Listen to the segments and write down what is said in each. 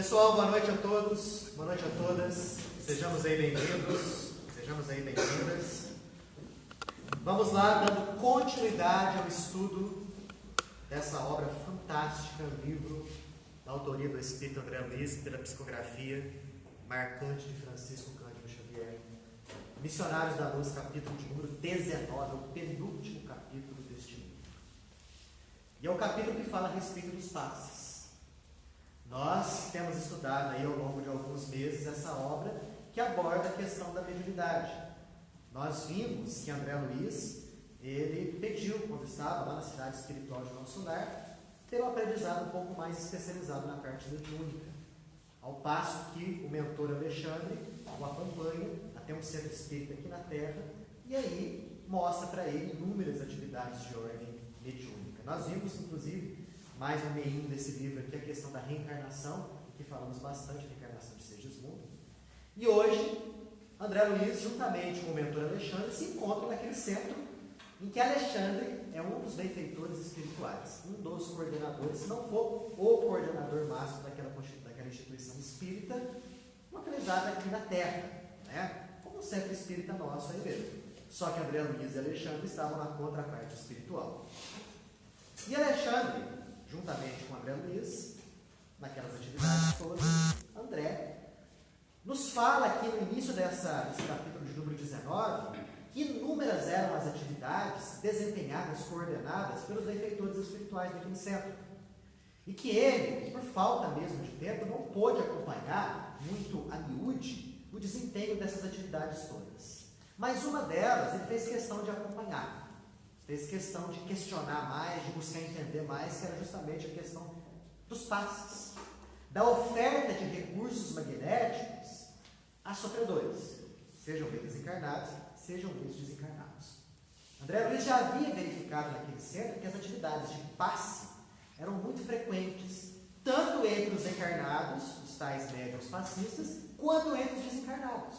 Pessoal, boa noite a todos, boa noite a todas, sejamos aí bem-vindos, sejamos aí bem-vindas. Vamos lá, dando continuidade ao estudo dessa obra fantástica, livro da autoria do Espírito André Luiz, pela psicografia marcante de Francisco Cândido Xavier. Missionários da Luz, capítulo de número 19, o penúltimo capítulo deste livro. E é o capítulo que fala a respeito dos passes. Nós temos estudado aí ao longo de alguns meses essa obra que aborda a questão da mediunidade. Nós vimos que André Luiz, ele pediu, quando estava lá na cidade espiritual de Nosso Lar, ter um aprendizado um pouco mais especializado na parte mediúnica. Ao passo que o mentor Alexandre o acompanha até um centro espírita aqui na Terra e aí mostra para ele inúmeras atividades de ordem mediúnica. Nós vimos, inclusive, mais no meio desse livro aqui, a questão da reencarnação, que falamos bastante da reencarnação de Segismundo. E hoje, André Luiz, juntamente com o mentor Alexandre, se encontram naquele centro em que Alexandre é um dos benfeitores espirituais, um dos coordenadores, se não for o coordenador máximo daquela instituição espírita, localizada aqui na Terra, né? Como um centro espírita nosso aí mesmo. Só que André Luiz e Alexandre estavam na contraparte espiritual. E Alexandre, juntamente com André Luiz, naquelas atividades todas, André nos fala aqui no início desse capítulo de número 19, que inúmeras eram as atividades desempenhadas, coordenadas pelos benfeitores espirituais daquele centro. E que ele, por falta mesmo de tempo, não pôde acompanhar muito a miúde o desempenho dessas atividades todas. Mas uma delas ele fez questão de acompanhar. Fez questão de questionar mais, de buscar entender mais, que era justamente a questão dos passes, da oferta de recursos magnéticos a sofredores, sejam eles encarnados, sejam eles desencarnados. André Luiz já havia verificado naquele centro que as atividades de passe eram muito frequentes, tanto entre os encarnados, os tais médiuns passistas, quanto entre os desencarnados.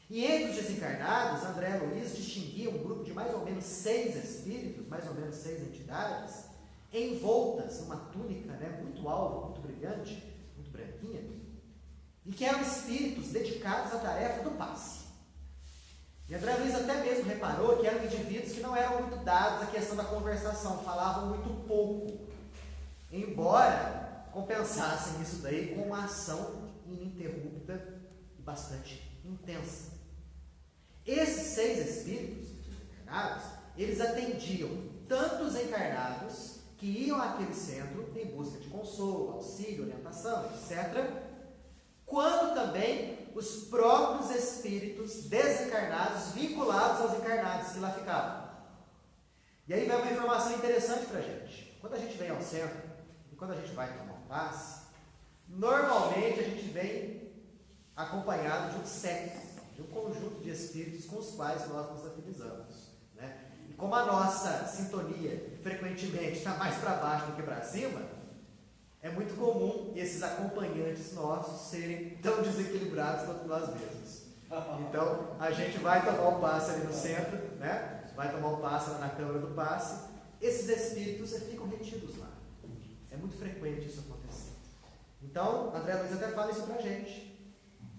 E entre os desencarnados, André Luiz distinguia um grupo de mais ou menos 6 espíritos, mais ou menos 6 entidades, envoltas numa túnica, né, muito alva, muito brilhante, muito branquinha, e que eram espíritos dedicados à tarefa do passe. E André Luiz até mesmo reparou que eram indivíduos que não eram muito dados à questão da conversação, falavam muito pouco, embora compensassem isso daí com uma ação ininterrupta e bastante intensa. Esses 6 espíritos encarnados, eles atendiam tanto os encarnados que iam àquele centro em busca de consolo, auxílio, orientação, etc., quanto também os próprios espíritos desencarnados vinculados aos encarnados que lá ficavam. E aí vem uma informação interessante para a gente. Quando a gente vem ao centro e quando a gente vai tomar um passe, normalmente a gente vem acompanhado de um séquito, de um conjunto de espíritos com os quais nós nos afinizamos, né? E como a nossa sintonia frequentemente está mais para baixo do que para cima, é muito comum esses acompanhantes nossos serem tão desequilibrados quanto nós mesmos. Então, a gente vai tomar um passe ali no centro, né? Vai tomar um passe lá na câmara do passe, esses espíritos ficam retidos lá. É muito frequente isso acontecer. Então, André Luiz até fala isso pra gente.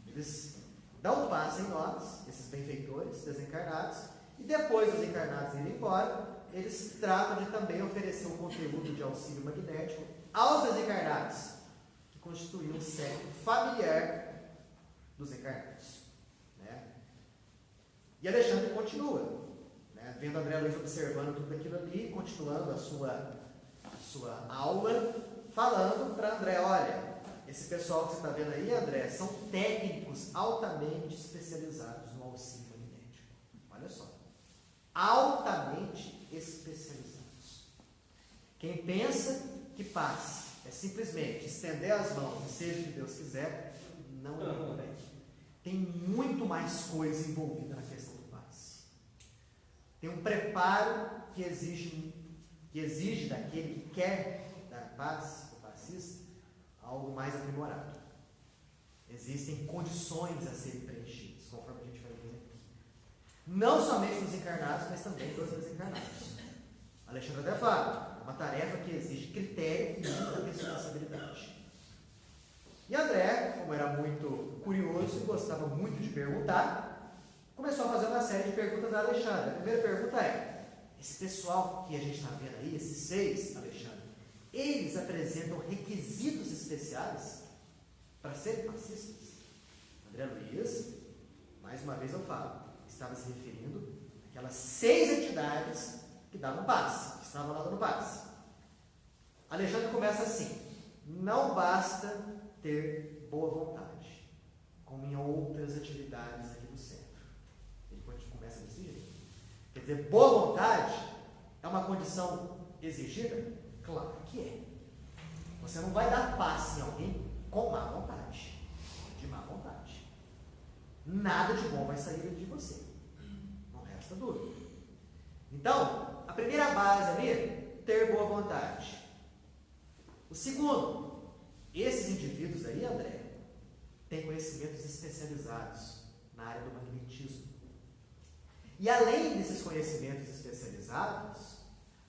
Eles dão um passe em nós, esses benfeitores desencarnados, e depois dos encarnados irem embora, eles tratam de também oferecer um conteúdo de auxílio magnético aos desencarnados, que constituíam um século familiar dos encarnados, né? E Alexandre continua, né? Vendo André Luiz observando tudo aquilo ali, continuando a sua aula, falando para André: olha, esse pessoal que você está vendo aí, André, são técnicos altamente especializados no auxílio magnético. Olha só. Altamente especializados. Quem pensa que passe é simplesmente estender as mãos e seja o que Deus quiser, não é por aí. Tem muito mais coisa envolvida na questão do passe. Tem um preparo que exige daquele que quer dar passe, o passista, algo mais aprimorado. Existem condições a serem preenchidas, conforme a gente vai ver aqui. Não somente dos encarnados, mas também dos desencarnados. Alexandre até fala, é uma tarefa que exige critério e muita responsabilidade. muito curioso e gostava muito de perguntar, começou a fazer uma série de perguntas a Alexandre. A primeira pergunta é: esse pessoal que a gente está vendo aí, esses 6, Alexandre, eles apresentam requisitos especiais para serem passistas? André Luiz, mais uma vez eu falo, estava se referindo àquelas 6 entidades que davam passe, que estavam lá dando passe. Alexandre começa assim: não basta ter boa vontade, como em outras atividades aqui do centro. Ele começa desse jeito. Quer dizer, boa vontade é uma condição exigida? Claro que é. Você não vai dar passe em alguém com má vontade, de má vontade. Nada de bom vai sair de você. Não resta dúvida. Então, a primeira base ali, ter boa vontade. O segundo, esses indivíduos aí, André, têm conhecimentos especializados na área do magnetismo. E além desses conhecimentos especializados,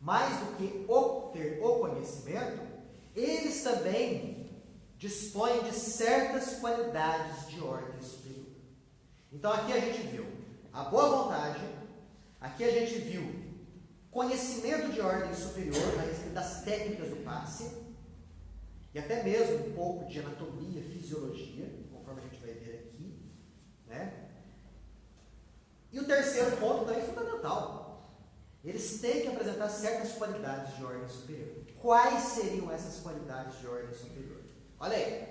mais do que ter o conhecimento, eles também dispõem de certas qualidades de ordem superior. Então aqui a gente viu a boa vontade, aqui a gente viu conhecimento de ordem superior a respeito das técnicas do passe, e até mesmo um pouco de anatomia, fisiologia, conforme a gente vai ver aqui, né? E o terceiro ponto também é fundamental. Eles têm que apresentar certas qualidades de ordem superior. Quais seriam essas qualidades de ordem superior? Olha aí,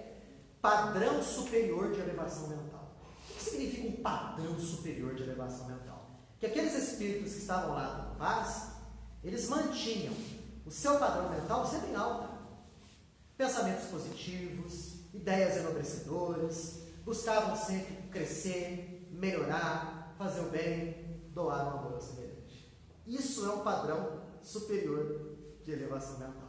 padrão superior de elevação mental. O que significa um padrão superior de elevação mental? Que aqueles espíritos que estavam lá no passe, eles mantinham o seu padrão mental sempre em alta. Pensamentos positivos, ideias enobrecedoras, buscavam sempre crescer, melhorar, fazer o bem, doar o amor ao semelhante. Isso é um padrão superior de elevação mental.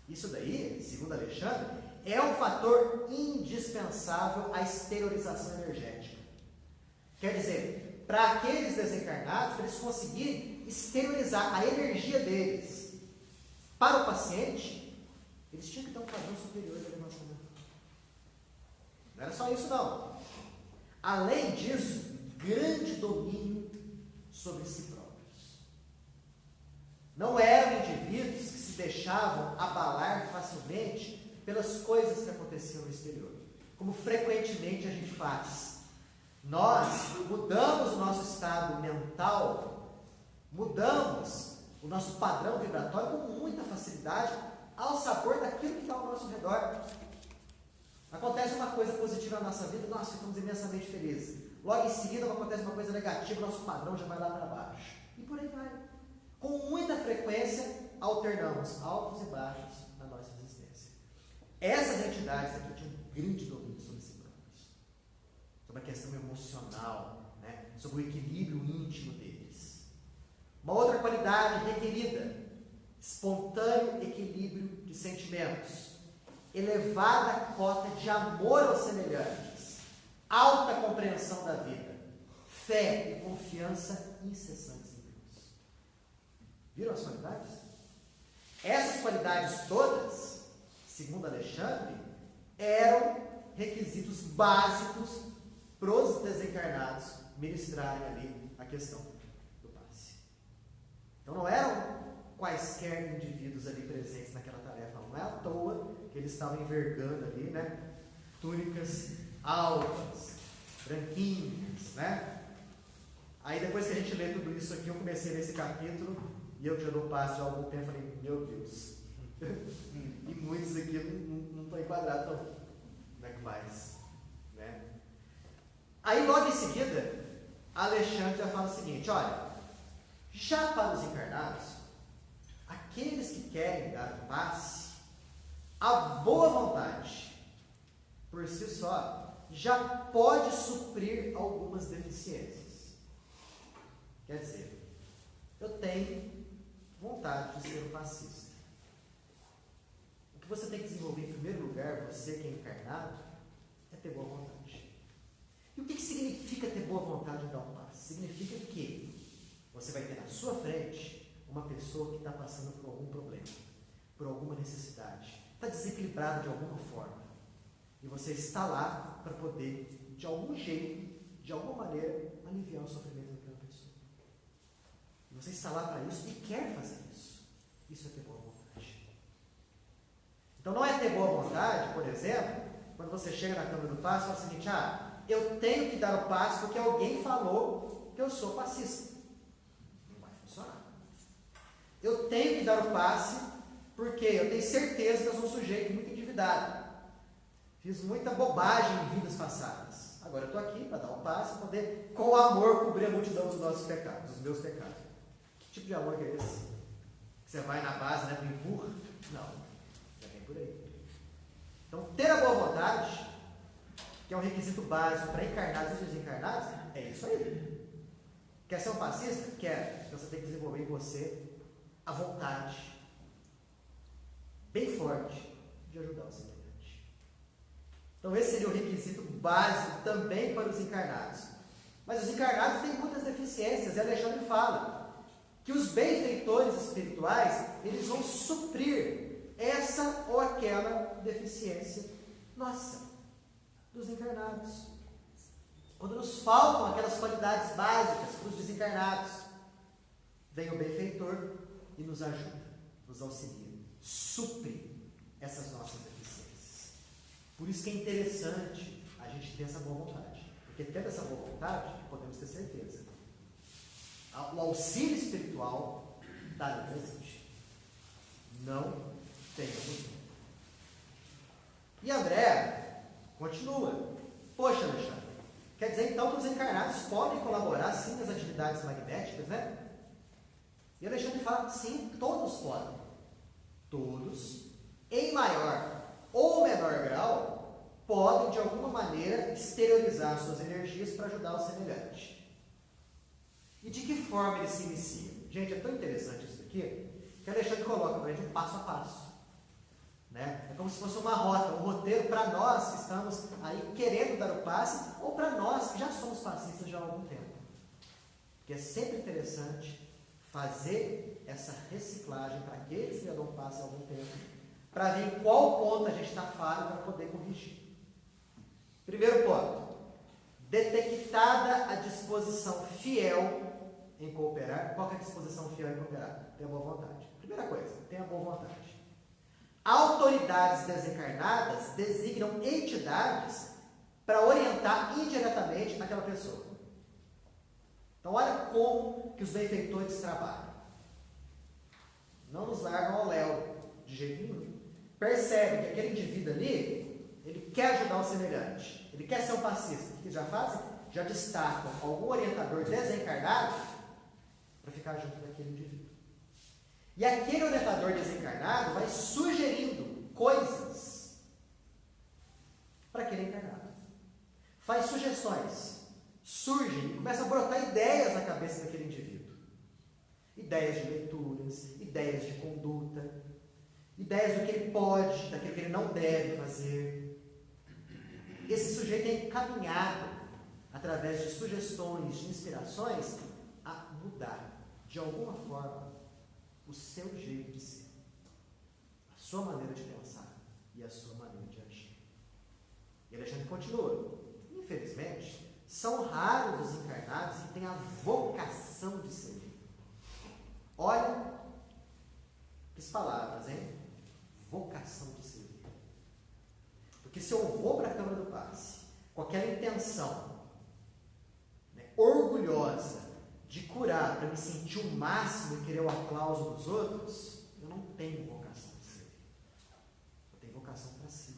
Isso daí, segundo Alexandre, é um fator indispensável à exteriorização energética. Quer dizer, para aqueles desencarnados, para eles conseguirem exteriorizar a energia deles para o paciente, eles tinham que ter um padrão superior de elevação mental. Não era só isso não. Além disso, grande domínio sobre si próprios. Não eram indivíduos que se deixavam abalar facilmente pelas coisas que aconteciam no exterior, como frequentemente a gente faz. Nós mudamos o nosso estado mental, mudamos o nosso padrão vibratório com muita facilidade ao sabor daquilo que está ao nosso redor. Acontece uma coisa positiva na nossa vida, nós ficamos imensamente felizes. Logo em seguida acontece uma coisa negativa, nosso padrão já vai lá para baixo. E por aí vai. Com muita frequência, alternamos altos e baixos na nossa existência. Essas entidades aqui tinham um grande domínio sobre si próprios, sobre a questão emocional, né? Sobre o equilíbrio íntimo deles. Uma outra qualidade requerida: espontâneo equilíbrio de sentimentos, elevada cota de amor aos semelhantes, alta compreensão da vida, fé e confiança incessantes em Deus. Viram as qualidades? Essas qualidades todas, segundo Alexandre, eram requisitos básicos para os desencarnados ministrarem ali a questão do passe. Então não eram quaisquer indivíduos ali presentes naquela tarefa, não é à toa que eles estavam envergando ali, né, túnicas altas, branquinhas, né? Aí depois que a gente lê tudo isso aqui, eu comecei nesse capítulo, e eu que já dou passe há algum tempo, falei, meu Deus, e muitos aqui não estão enquadrados, não. Como é que faz? Né? Aí logo em seguida, Alexandre já fala o seguinte: olha, já para os encarnados, aqueles que querem dar o passe, a boa vontade, por si só, já pode suprir algumas deficiências. Quer dizer, eu tenho vontade de ser um passista. O que você tem que desenvolver em primeiro lugar, você que é encarnado, é ter boa vontade. E o que significa ter boa vontade de dar um passe? Significa que você vai ter na sua frente uma pessoa que está passando por algum problema, por alguma necessidade, está desequilibrado de alguma forma. E você está lá para poder, de algum jeito, de alguma maneira, aliviar o sofrimento daquela pessoa. E você está lá para isso e quer fazer isso. Isso é ter boa vontade. Então não é ter boa vontade, por exemplo, quando você chega na Câmara do Passe e fala o seguinte: eu tenho que dar o passe porque alguém falou que eu sou passista. Não vai funcionar. Eu tenho que dar o passe porque eu tenho certeza que eu sou um sujeito muito endividado. Fiz muita bobagem em vidas passadas. Agora eu estou aqui para dar um passe e poder, com amor, cobrir a multidão dos nossos pecados, dos meus pecados. Que tipo de amor que é esse? Que você vai na base, né, para empurra? Não. Já vem por aí. Então, ter a boa vontade, que é um requisito básico para encarnados e desencarnados, é isso aí. Quer ser um passista? Quer. Então você tem que desenvolver em você a vontade bem forte de ajudar o semelhante. Então esse seria o requisito básico também para os encarnados. Mas os encarnados têm muitas deficiências, e Alexandre fala que os benfeitores espirituais, eles vão suprir essa ou aquela deficiência nossa, dos encarnados. Quando nos faltam aquelas qualidades básicas para os desencarnados, vem o benfeitor e nos ajuda, nos auxilia, supre essas nossas deficiências. Por isso que é interessante a gente ter essa boa vontade, porque tendo essa boa vontade, podemos ter certeza. O auxílio espiritual está no presente. Não tenhamos medo. E André continua. Poxa, Alexandre, quer dizer então que os encarnados podem colaborar sim nas atividades magnéticas, né? E Alexandre fala, sim, todos podem. Todos, em maior ou menor grau, podem de alguma maneira exteriorizar suas energias para ajudar o semelhante. E de que forma eles se iniciam? Gente, é tão interessante isso aqui, que Alexandre coloca para a gente um passo a passo. Né? É como se fosse uma rota, um roteiro para nós que estamos aí querendo dar o passe, ou para nós que já somos passistas já há algum tempo. Porque é sempre interessante fazer essa reciclagem para aqueles que já dão passe há algum tempo, para ver em qual ponto a gente está falho para poder corrigir. Primeiro ponto, detectada a disposição fiel em cooperar. Qual que é a disposição fiel em cooperar? Ter a boa vontade. Primeira coisa, tenha a boa vontade. Autoridades desencarnadas designam entidades para orientar indiretamente aquela pessoa. Então, olha como que os benfeitores trabalham. Não nos largam ao léu de jeito nenhum. Percebe que aquele indivíduo ali, ele quer ajudar o semelhante, ele quer ser um passista. O que eles já fazem? Já destacam algum orientador desencarnado para ficar junto daquele indivíduo. E aquele orientador desencarnado vai sugerindo coisas para aquele encarnado. Faz sugestões. Surgem e começam a brotar ideias na cabeça daquele indivíduo. Ideias de leituras, ideias de conduta, ideias do que ele pode, daquilo que ele não deve fazer. Esse sujeito é encaminhado, através de sugestões, de inspirações, a mudar, de alguma forma, o seu jeito de ser, a sua maneira de pensar e a sua maneira de agir. E Alexandre continua. Infelizmente, são raros os encarnados que têm a vocação de servir. Olha que palavras, hein? Vocação de servir. Porque se eu vou para a Câmara do Passe com aquela intenção, né, orgulhosa de curar para me sentir o máximo e querer o aplauso dos outros, eu não tenho vocação de servir. Eu tenho vocação para si.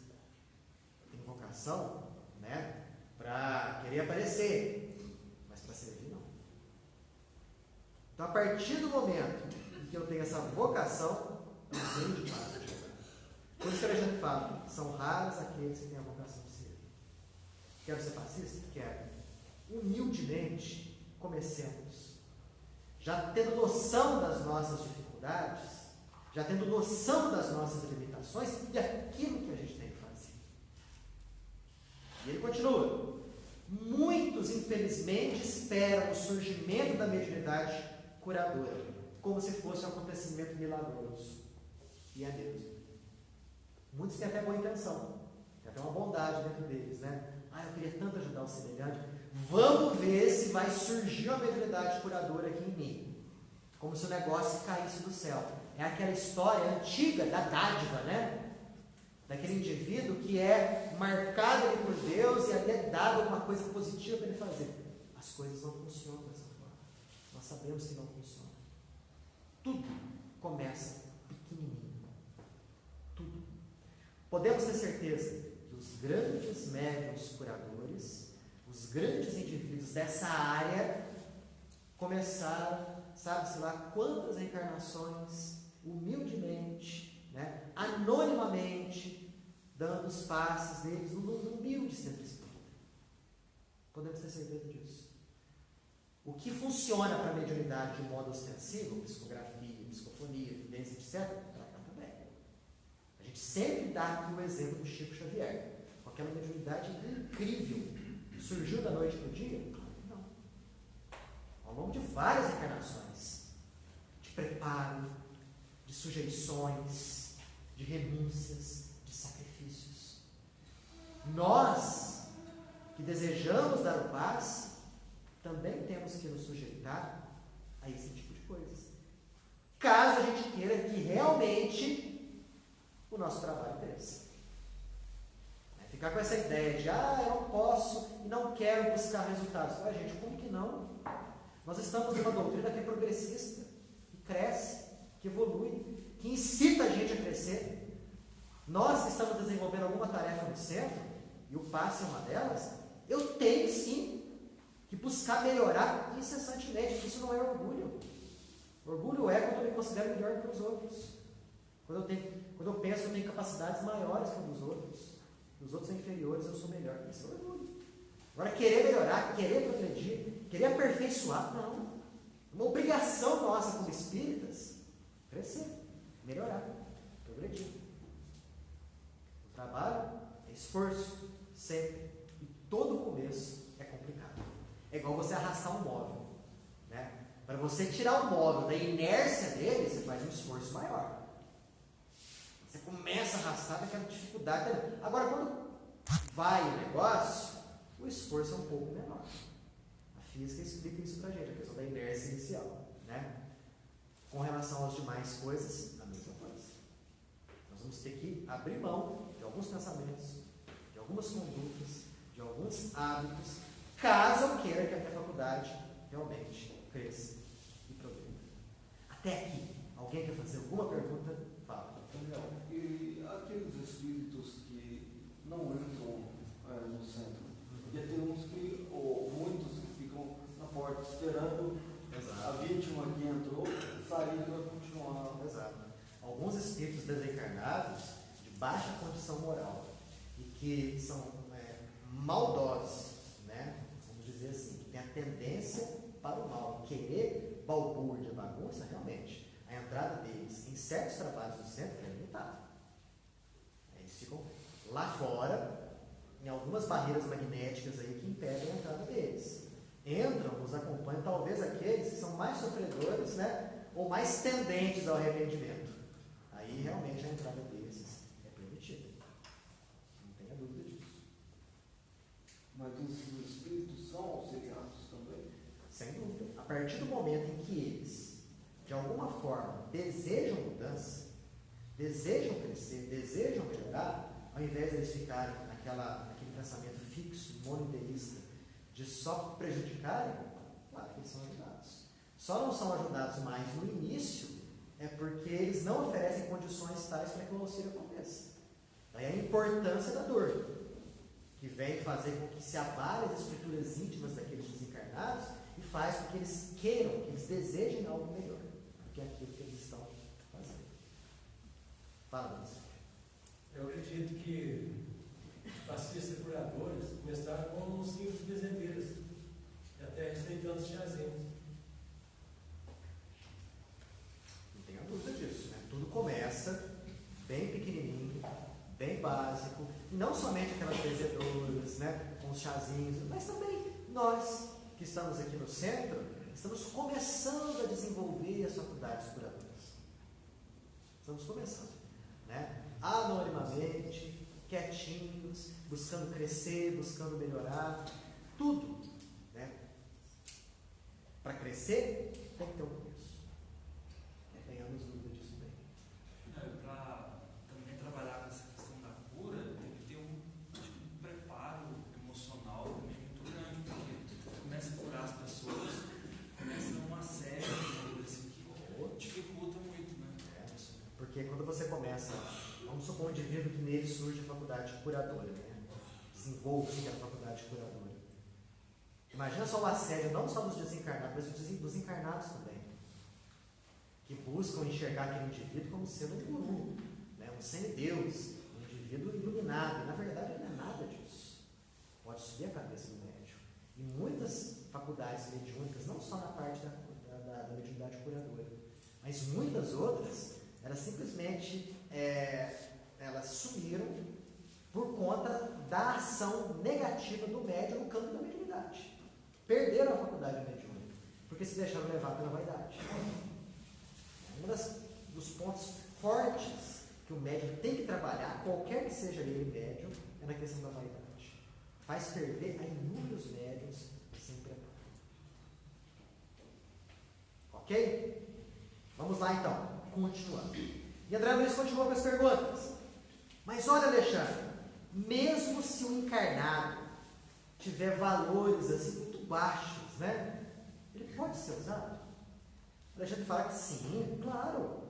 Eu tenho vocação, né, para querer aparecer, mas para servir não. Então, a partir do momento em que eu tenho essa vocação, eu tenho de fato de ajudar. Por isso que a gente fala, são raros aqueles que têm a vocação de servir. Quero ser passista? Quero. Humildemente, comecemos. Já tendo noção das nossas dificuldades, já tendo noção das nossas limitações e aquilo que a gente tem que fazer. E ele continua. Muitos, infelizmente, esperam o surgimento da mediunidade curadora, como se fosse um acontecimento milagroso. E é mesmo. Muitos têm até boa intenção, têm Tem uma bondade dentro deles, né? Eu queria tanto ajudar o semelhante. Vamos ver se vai surgir uma mediunidade curadora aqui em mim. Como se o negócio caísse do céu. É aquela história antiga da dádiva, né? Daquele indivíduo que é marcado ali por Deus e ali é dado alguma coisa positiva para ele fazer. As coisas não funcionam dessa forma. Nós sabemos que não funciona. Tudo começa pequenininho. Tudo. Podemos ter certeza que os grandes médiuns curadores, os grandes indivíduos dessa área, começaram, sabe-se lá quantas reencarnações, humildemente, né, anonimamente, dando os passes deles no humilde centro espírita. Podemos ter certeza disso. O que funciona para a mediunidade de modo ostensivo, psicografia, psicofonia, evidência, etc., para cá também. A gente sempre dá aqui o exemplo do Chico Xavier, com aquela mediunidade incrível. Surgiu da noite para o dia? Não. Ao longo de várias encarnações, de preparo, de sujeições, de renúncias, de sacrifícios. Nós, que desejamos dar o passe, também temos que nos sujeitar a esse tipo de coisas. Caso a gente queira que realmente o nosso trabalho cresça. Ficar com essa ideia de, eu não posso e não quero buscar resultados. Gente, como que não? Nós estamos numa doutrina que é progressista, que cresce, que evolui, que incita a gente a crescer. Nós que estamos desenvolvendo alguma tarefa no centro, e o passe é uma delas, eu tenho sim que buscar melhorar incessantemente. Isso não é orgulho. Orgulho é quando eu me considero melhor que os outros. Quando eu penso que eu tenho capacidades maiores que os outros. Os outros são inferiores, eu sou melhor. Isso é orgulho. Agora, querer melhorar, querer progredir, querer aperfeiçoar, não. Uma obrigação nossa como espíritas, crescer, melhorar, progredir. O trabalho é esforço, sempre. E todo começo é complicado. É igual você arrastar um móvel, né? Para você tirar o móvel da inércia dele, você faz um esforço maior. Você começa a arrastar daquela dificuldade. Agora, quando vai o negócio, o esforço é um pouco menor. A física explica isso pra gente, a questão da inércia inicial, né? Com relação às demais coisas, a mesma coisa. Nós vamos ter que abrir mão de alguns pensamentos, de algumas condutas, de alguns hábitos, caso eu queira que a minha faculdade realmente cresça e progrida. Até aqui, alguém quer fazer alguma pergunta? Fala. E aqueles espíritos que não entram no centro, porque tem uns que, ou muitos que ficam na porta esperando. Exato. A vítima que entrou sair para continuar. Exato. Alguns espíritos desencarnados de baixa condição moral e que são maldosos, né? Vamos dizer assim, que tem a tendência para o mal, querer balbúrdia, bagunça, realmente. A entrada deles em certos trabalhos do centro é limitada. Eles ficam lá fora, em algumas barreiras magnéticas aí que impedem a entrada deles. Entram, nos acompanham, talvez aqueles que são mais sofredores, né, ou mais tendentes ao arrependimento. Aí realmente a entrada deles é permitida. Não tenha dúvida disso. Mas esses espíritos são auxiliados também? Sem dúvida. A partir do momento em que eles, de alguma forma, desejam mudança, desejam crescer, desejam melhorar, ao invés de eles ficarem naquele pensamento fixo, monoteísta, de só prejudicarem, claro que eles são ajudados. Só não são ajudados mais no início, é porque eles não oferecem condições tais para que o auxílio aconteça. Daí a importância da dor, que vem fazer com que se abale as estruturas íntimas daqueles desencarnados e faz com que eles queiram, que eles desejem algo melhor do que aquilo que eles estão fazendo. Fala, Luiz. Eu acredito que os passistas curadores começaram como uns simples bezedeiros, e até respeitando os chazinhos. Não tenha dúvida disso, né? Tudo começa bem pequenininho, bem básico, e não somente aquelas bezedoras, né, com os chazinhos, mas também nós que estamos aqui no centro, estamos começando a desenvolver as faculdades curadoras. Estamos começando, né? Anonimamente, quietinhos, buscando crescer, buscando melhorar, tudo, né? Para crescer, tem que ter um começo. Não tenhamos dúvida disso bem. Para também trabalhar com essa questão da cura, tem que ter um preparo emocional também muito grande, porque começa a curar as pessoas, começa uma série de coisas assim, que dificulta muito, né? Porque quando você começa, vamos supor um indivíduo que nele surge a faculdade curadora, né? Desenvolve-se aquela faculdade curadora. Imagina só o assédio, não só dos desencarnados, mas dos encarnados também, que buscam enxergar aquele indivíduo como sendo um guru, né? Um semideus, um indivíduo iluminado. E, na verdade, ele não é nada disso. Pode subir a cabeça do médium. E muitas faculdades mediúnicas, não só na parte da mediunidade curadora, mas muitas outras, elas simplesmente elas sumiram por conta da ação negativa do médium no campo da mediunidade. Perderam a faculdade mediúnica, porque se deixaram levar pela vaidade. Um dos pontos fortes que o médium tem que trabalhar, qualquer que seja ele médium, é na questão da vaidade. Faz perder a inúmeros médiuns sem preparo. Ok? Vamos lá então, continuando. E André Luiz continua com as perguntas. Mas olha, Alexandre, mesmo se o encarnado tiver valores assim muito baixos, né? Ele pode ser usado? O Alexandre fala que sim, claro.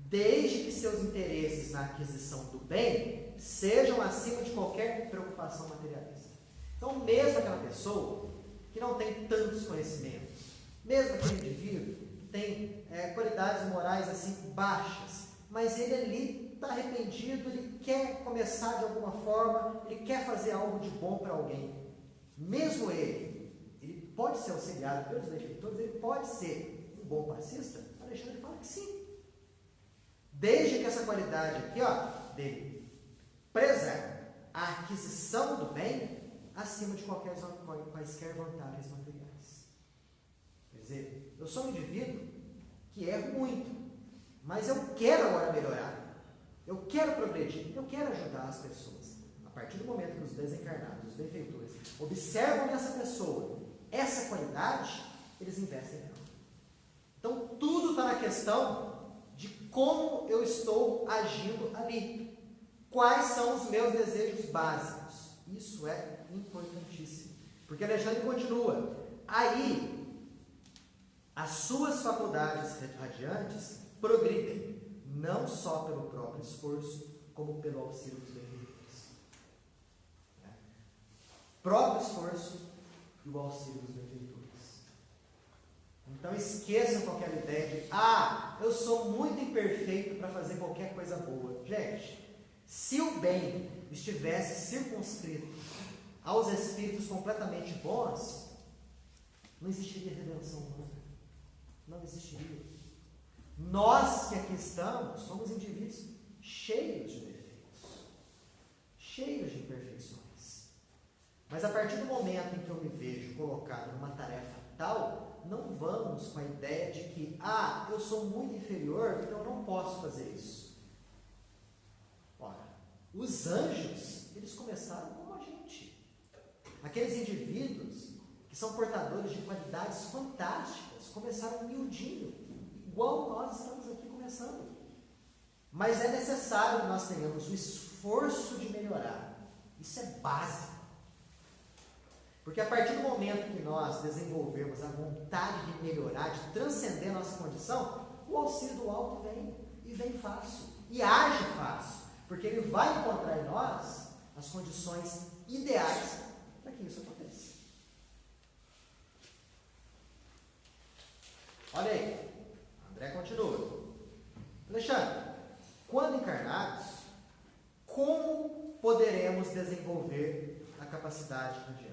Desde que seus interesses na aquisição do bem sejam acima de qualquer preocupação materialista. Então, mesmo aquela pessoa que não tem tantos conhecimentos, mesmo aquele indivíduo que tem qualidades morais assim baixas, mas ele ali está arrependido, ele quer começar de alguma forma, ele quer fazer algo de bom para alguém. Mesmo ele pode ser auxiliado pelos benfeitores, ele pode ser um bom passista. Alexandre fala que sim. Desde que essa qualidade aqui, dele preserve a aquisição do bem acima de quaisquer vantagens materiais. Quer dizer, eu sou um indivíduo que erro muito, mas eu quero agora melhorar. Eu quero progredir, eu quero ajudar as pessoas. A partir do momento que os desencarnados, os benfeitores, observam nessa pessoa essa qualidade, eles investem nela. Então, tudo está na questão de como eu estou agindo ali. Quais são os meus desejos básicos? Isso é importantíssimo. Porque Alexandre continua. Aí, as suas faculdades radiantes progridem, não só pelo próprio esforço, como pelo auxílio dos benfeitores. Próprio esforço e o auxílio dos benfeitores. Então esqueçam qualquer ideia de eu sou muito imperfeito para fazer qualquer coisa boa. Gente, se o bem estivesse circunscrito aos espíritos completamente bons, não existiria redenção humana. Não existiria. Nós que aqui estamos, somos indivíduos cheios de defeitos, cheios de imperfeições. Mas a partir do momento em que eu me vejo colocado numa tarefa tal, não vamos com a ideia de que, eu sou muito inferior, então eu não posso fazer isso. Ora, os anjos, eles começaram como a gente. Aqueles indivíduos que são portadores de qualidades fantásticas, começaram miudinho, igual nós estamos aqui começando. Mas é necessário que nós tenhamos o esforço de melhorar. Isso é básico. Porque a partir do momento que nós desenvolvemos a vontade de melhorar, de transcender a nossa condição, o auxílio do alto vem, e vem fácil, e age fácil, porque ele vai encontrar em nós as condições ideais para que isso aconteça. Olha aí, André continua. Alexandre, quando encarnados, como poderemos desenvolver a capacidade radiante?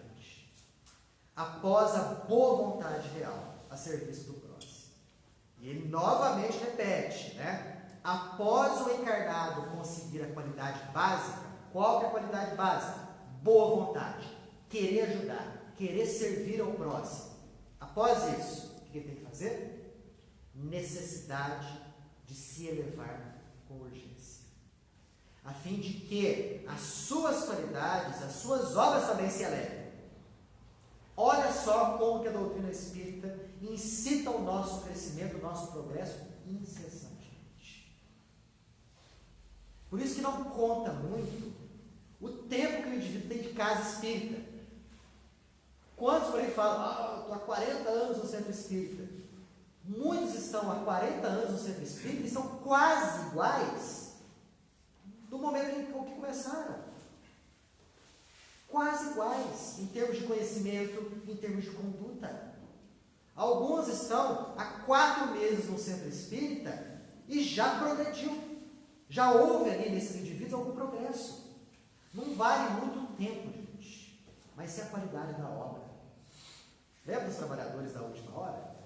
Após a boa vontade real a serviço do próximo. E ele novamente repete, após o encarnado conseguir a qualidade básica, qual que é a qualidade básica? Boa vontade, querer ajudar, querer servir ao próximo. Após isso, o que ele tem que fazer? Necessidade de se elevar com urgência. a fim de que as suas qualidades, as suas obras também se elevem. Olha só como que a doutrina espírita incita o nosso crescimento, o nosso progresso incessantemente. Por isso que não conta muito o tempo que o indivíduo tem de casa espírita. Quantos por aí falam, estou há 40 anos no centro espírita? Muitos estão há 40 anos no centro espírita e são quase iguais do momento em que começaram. Quase iguais, em termos de conhecimento, em termos de conduta. Alguns estão há 4 meses no centro espírita e já progrediu. Já houve ali nesses indivíduos algum progresso. Não vale muito o tempo, gente, mas sim a qualidade da obra. Lembra dos trabalhadores da última hora?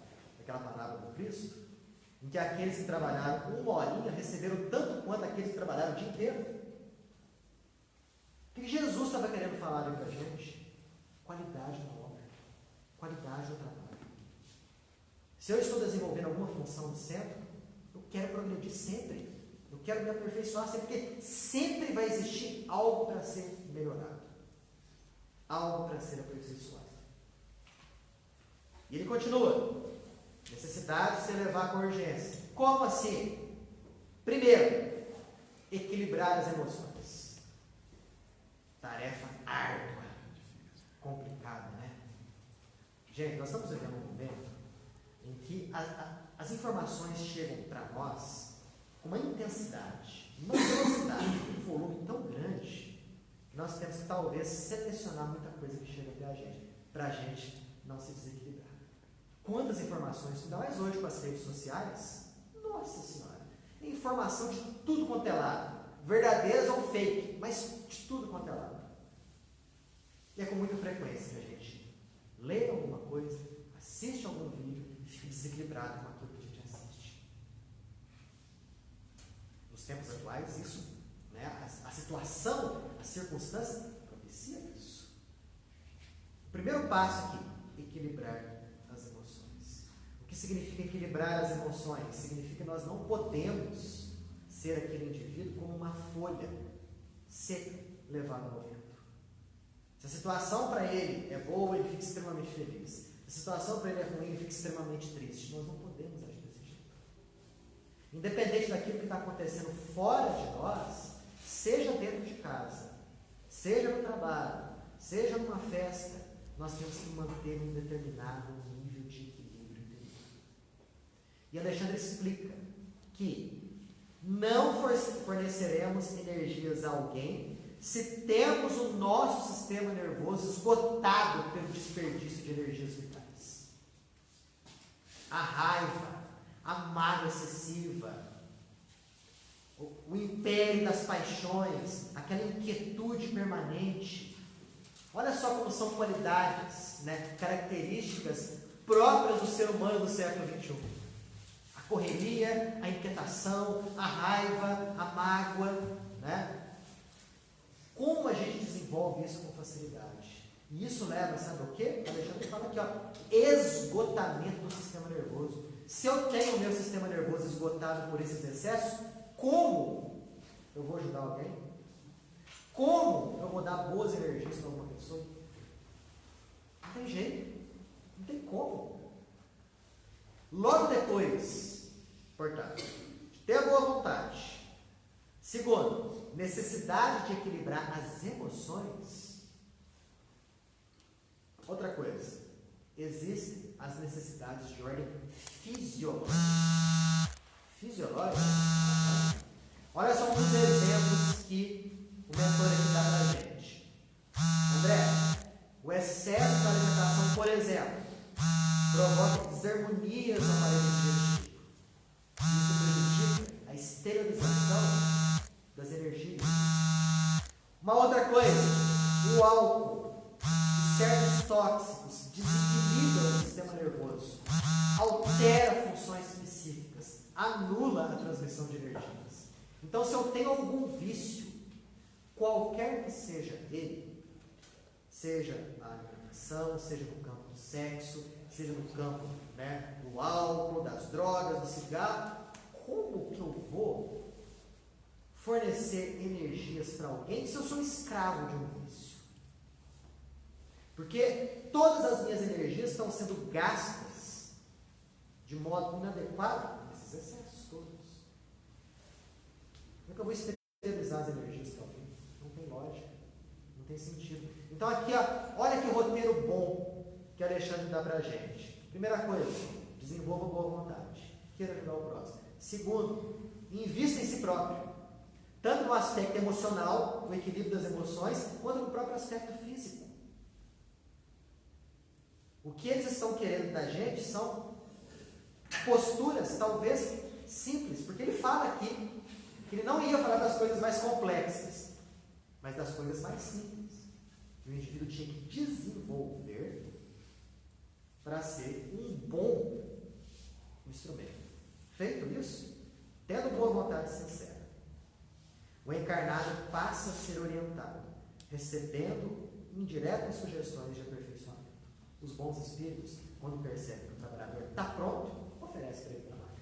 Aquela parábola do Cristo? Em que aqueles que trabalharam uma horinha receberam tanto quanto aqueles que trabalharam o dia inteiro. O que Jesus estava querendo falar ali para a gente? Qualidade da obra, qualidade do trabalho. Se eu estou desenvolvendo alguma função no centro, eu quero progredir sempre, eu quero me aperfeiçoar sempre, porque sempre vai existir algo para ser melhorado, algo para ser aperfeiçoado. E ele continua, necessidade de se elevar com urgência. Como assim? Primeiro, equilibrar as emoções. Tarefa árdua, complicada, né? Gente, nós estamos vivendo um momento em que as informações chegam para nós com uma intensidade, uma velocidade, um volume tão grande, que nós temos que talvez selecionar muita coisa que chega até a gente, para a gente não se desequilibrar. Quantas informações, ainda mais hoje com as redes sociais, nossa senhora, informação de tudo quanto é lado, verdadeiras ou fake, mas de tudo quanto é lado. E é com muita frequência que a gente lê alguma coisa, assiste algum vídeo e fica desequilibrado com aquilo que a gente assiste. Nos tempos atuais, isso, né, a situação, a circunstância propicia isso. O primeiro passo aqui, equilibrar as emoções. O que significa equilibrar as emoções? Significa que nós não podemos ser aquele indivíduo como uma folha seca levada ao vento. Se a situação para ele é boa, ele fica extremamente feliz. Se a situação para ele é ruim, ele fica extremamente triste. Nós não podemos agir desse jeito. Independente daquilo que está acontecendo fora de nós, seja dentro de casa, seja no trabalho, seja numa festa, nós temos que manter um determinado nível de equilíbrio interior. E Alexandre explica que não forneceremos energias a alguém se temos o nosso sistema nervoso esgotado pelo desperdício de energias vitais. A raiva, a mágoa excessiva, o império das paixões, aquela inquietude permanente. Olha só como são qualidades, né, características próprias do ser humano do século XXI. A correria, a inquietação, a raiva, a mágoa, né? Como a gente desenvolve isso com facilidade? E isso leva, sabe o quê? Alexandre fala aqui, ó, esgotamento do sistema nervoso. Se eu tenho o meu sistema nervoso esgotado por esses excessos, como eu vou ajudar alguém? Como eu vou dar boas energias para uma pessoa? Não tem jeito, não tem como. Logo depois, portanto, de ter a boa vontade. Segundo, necessidade de equilibrar as emoções. Outra coisa, existem as necessidades de ordem fisiológica. Fisiológica? Olha só alguns exemplos que o mentor aqui dá para a gente. André, o excesso da alimentação, por exemplo, provoca desarmonias no aparelho digestivo. Isso prejudica a esterilização das energias. Uma outra coisa, o álcool e certos tóxicos desequilibram o sistema nervoso, altera funções específicas, anula a transmissão de energias. Então, se eu tenho algum vício, qualquer que seja ele, seja a alimentação, seja no campo do sexo, seja no campo, né, do álcool, das drogas, do cigarro, como que eu vou fornecer energias para alguém se eu sou escravo de um vício. Porque todas as minhas energias estão sendo gastas de modo inadequado nesses excessos todos. Como é que eu vou esterilizar as energias para alguém? Não tem lógica, não tem sentido. Então aqui, ó, olha que roteiro bom que Alexandre dá para a gente. Primeira coisa, desenvolva boa vontade. Queira ajudar o próximo. Segundo, invista em si próprio. Tanto no aspecto emocional, o equilíbrio das emoções, quanto no próprio aspecto físico. O que eles estão querendo da gente são posturas, talvez, simples. Porque ele fala aqui que ele não ia falar das coisas mais complexas, mas das coisas mais simples. E o indivíduo tinha que desenvolver para ser um bom instrumento. Feito isso, tendo boa vontade sincera, o encarnado passa a ser orientado, recebendo indiretas sugestões de aperfeiçoamento. Os bons espíritos, quando percebem que o trabalhador está pronto, oferecem para ele trabalho.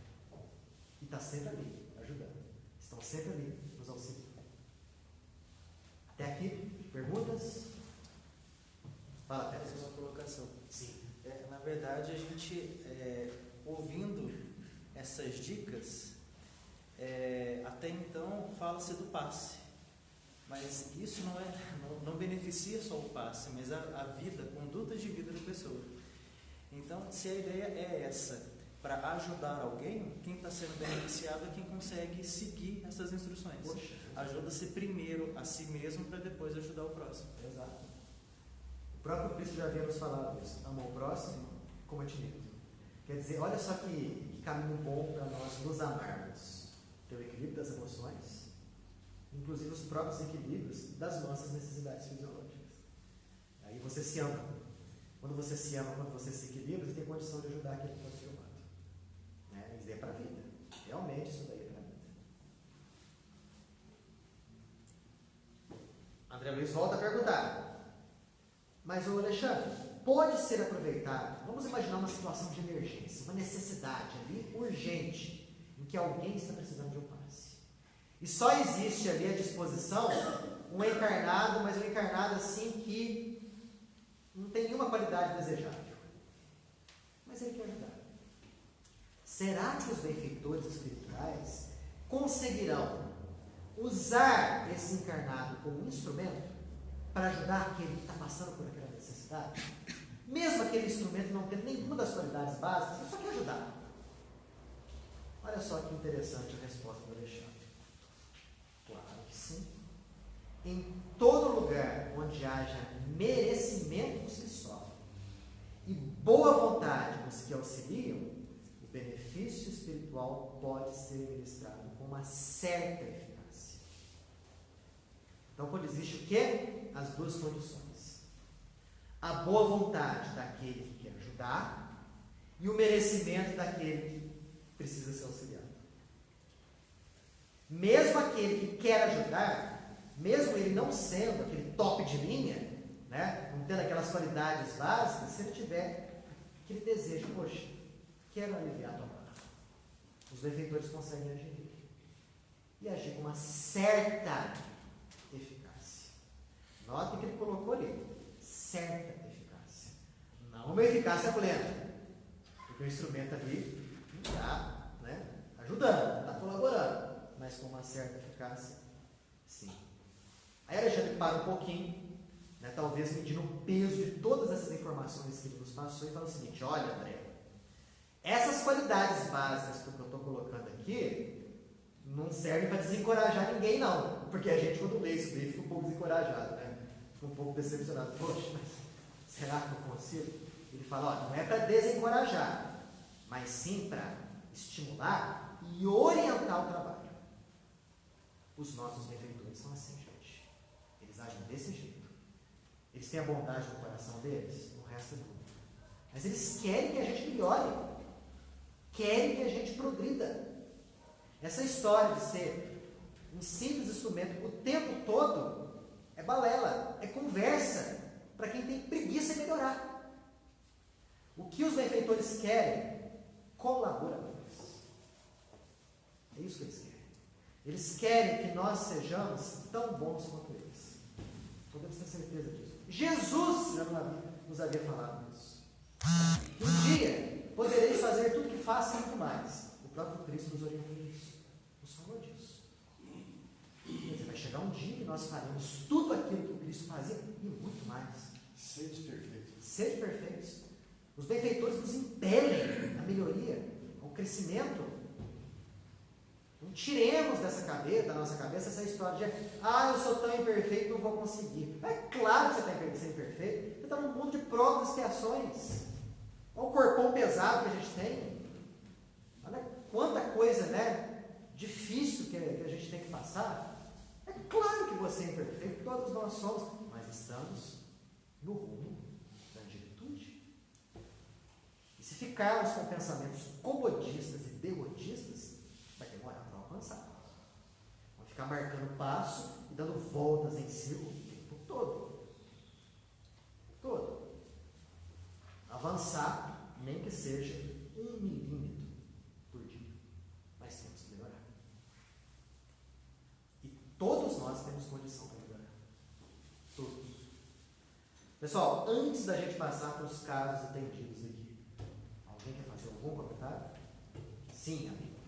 E está sempre ali, ajudando. Estão sempre ali, nos auxiliando. Até aqui, perguntas? Fala, Pérez. Uma colocação. Sim. Na verdade, a gente, ouvindo essas dicas, até então fala-se do passe, mas isso não beneficia só o passe, mas a vida, a conduta de vida da pessoa. Então, se a ideia é essa, para ajudar alguém, quem está sendo beneficiado é quem consegue seguir essas instruções. Ajuda-se primeiro a si mesmo para depois ajudar o próximo. Exato. O próprio Cristo já havia nos falado isso. Amar o próximo como a ti mesmo. Quer dizer, olha só que caminho bom para nós nos amarmos. Ter o equilíbrio das emoções, inclusive os próprios equilíbrios das nossas necessidades fisiológicas. Aí você se ama. Quando você se ama, quando você se equilibra, você tem condição de ajudar aquele que está do seu lado. Isso daí é para a vida. Realmente isso daí é para a vida. André Luiz volta a perguntar. Mas o Alexandre, pode ser aproveitado? Vamos imaginar uma situação de emergência, uma necessidade ali urgente, em que alguém está precisando de um passe. E só existe ali à disposição um encarnado, mas um encarnado assim que não tem nenhuma qualidade desejável. Mas ele quer ajudar. Será que os benfeitores espirituais conseguirão usar esse encarnado como instrumento para ajudar aquele que está passando por aquela necessidade? Mesmo aquele instrumento não tendo nenhuma das qualidades básicas, ele só quer ajudar. Olha só que interessante a resposta do Alexandre. Claro que sim. Em todo lugar onde haja merecimento se sofre e boa vontade nos que auxiliam, o benefício espiritual pode ser ministrado com uma certa eficácia. Então, quando existe o quê? As duas condições. A boa vontade daquele que quer ajudar e o merecimento daquele que precisa ser auxiliado. Mesmo aquele que quer ajudar, mesmo ele não sendo aquele top de linha, não tendo aquelas qualidades básicas, se ele tiver aquele desejo, poxa, quero aliviar a tua barra, os benfeitores conseguem agir. E agir com uma certa eficácia. Note que ele colocou ali, certa eficácia. Não uma eficácia plena, porque o instrumento ali está ajudando, está colaborando, mas com uma certa eficácia, sim. Aí Alexandre para um pouquinho, talvez medindo o peso de todas essas informações que ele nos passou e fala o seguinte: olha, André, essas qualidades básicas que eu estou colocando aqui não servem para desencorajar ninguém, não, porque a gente, quando lê isso daí, fica um pouco desencorajado, fica um pouco decepcionado. Poxa, mas será que eu consigo? Ele fala: olha, não é para desencorajar, mas sim para estimular e orientar o trabalho. Os nossos benfeitores são assim, gente. Eles agem desse jeito. Eles têm a bondade no coração deles, o resto é dúvida. Mas eles querem que a gente melhore. Querem que a gente progrida. Essa história de ser um simples instrumento o tempo todo é balela, é conversa para quem tem preguiça de melhorar. O que os benfeitores querem? Colaboradores. É isso que eles querem. Eles querem que nós sejamos tão bons quanto eles. Podemos ter certeza disso. Jesus já nos havia falado isso. Um dia podereis fazer tudo que faça e muito mais. O próprio Cristo nos orientou isso. Nos falou disso. Vai chegar um dia que nós faremos tudo aquilo que o Cristo fazia e muito mais. Sede perfeito. Sede perfeitos. Os benfeitores nos impelem à melhoria, ao crescimento. Não tiremos da nossa cabeça essa história de eu sou tão imperfeito, não vou conseguir. É claro que você está sendo imperfeito. Você está num mundo de provas e expiações. Olha o corpão pesado que a gente tem. Olha quanta coisa, difícil que a gente tem que passar. É claro que você é imperfeito, todos nós somos, mas estamos no rumo da angelitude. E se ficarmos com pensamentos comodistas e derrotistas, vai demorar para alcançar. Vamos ficar marcando passo e dando voltas em círculo o tempo todo. Avançar, nem que seja 1 milímetro por dia. Mas temos que melhorar. E todos nós temos condição para melhorar. Todos. Pessoal, antes da gente passar para os casos atendidos aqui, alguém quer fazer algum comentário? Sim, amigo.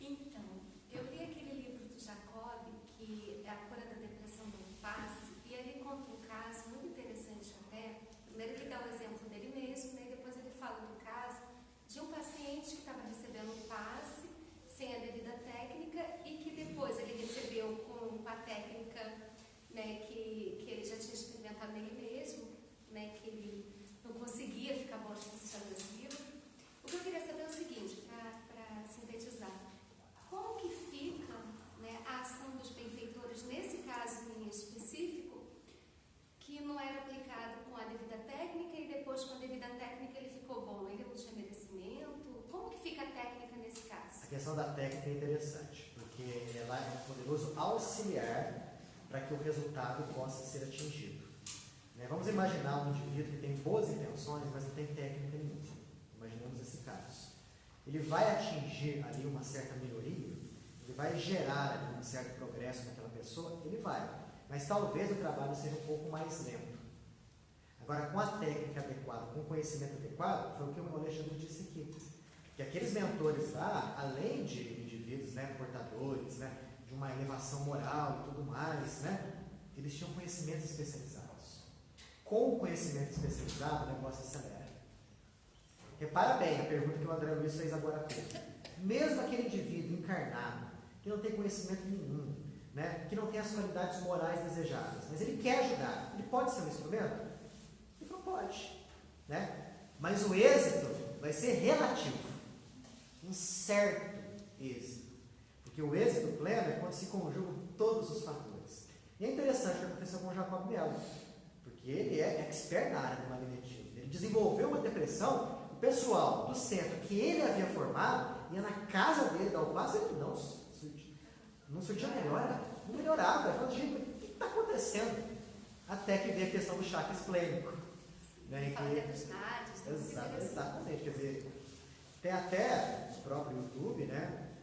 Então, eu li aquele livro do Jacob, que é a cura da depressão do passe, e ele conta um caso muito interessante até. Primeiro ele dá o exemplo dele mesmo, e depois ele fala do caso de um paciente que estava recebendo um passe sem a devida técnica e que depois ele recebeu com a técnica que ele já tinha experimentado nele mesmo, que ele não conseguia ficar bom assistindo esse livro. O que eu queria saber é o seguinte, para sintetizar, como que fica a ação dos benfeitores nesse caso em específico, que não era aplicado com a devida técnica e depois com a devida técnica ele ficou bom, ele não tinha merecimento? Como que fica a técnica nesse caso? A questão da técnica é interessante, porque ela é um poderoso auxiliar para que o resultado possa ser atingido. Vamos imaginar um indivíduo que tem boas intenções, mas não tem técnica nenhuma. Imaginemos esse caso. Ele vai atingir ali uma certa melhoria, ele vai gerar ali um certo progresso naquela pessoa, ele vai. Mas talvez o trabalho seja um pouco mais lento. Agora, com a técnica adequada, com o conhecimento adequado, foi o que o Alexandre disse aqui. Que aqueles mentores lá, além de indivíduos portadores, de uma elevação moral e tudo mais, eles tinham conhecimentos especializados. Com o conhecimento especializado, o negócio acelera. Repara bem a pergunta que o André Luiz fez agora há pouco. Mesmo aquele indivíduo encarnado, que não tem conhecimento nenhum, que não tem as qualidades morais desejadas, mas ele quer ajudar, ele pode ser um instrumento? Ele não pode. Mas o êxito vai ser relativo. Um certo êxito. Porque o êxito pleno é quando se conjugam todos os fatores. E é interessante o que aconteceu com o Jacob Melo, porque ele é expert na área do magnetismo. Ele desenvolveu uma depressão, o pessoal do centro que ele havia formado ia na casa dele dar o passo e ele não surtia melhora, não melhorava. Ele falou, gente, o que está acontecendo? Até que veio a questão do chakra esplênico. Fala dos nádios. Exatamente, quer dizer, tem até no próprio YouTube,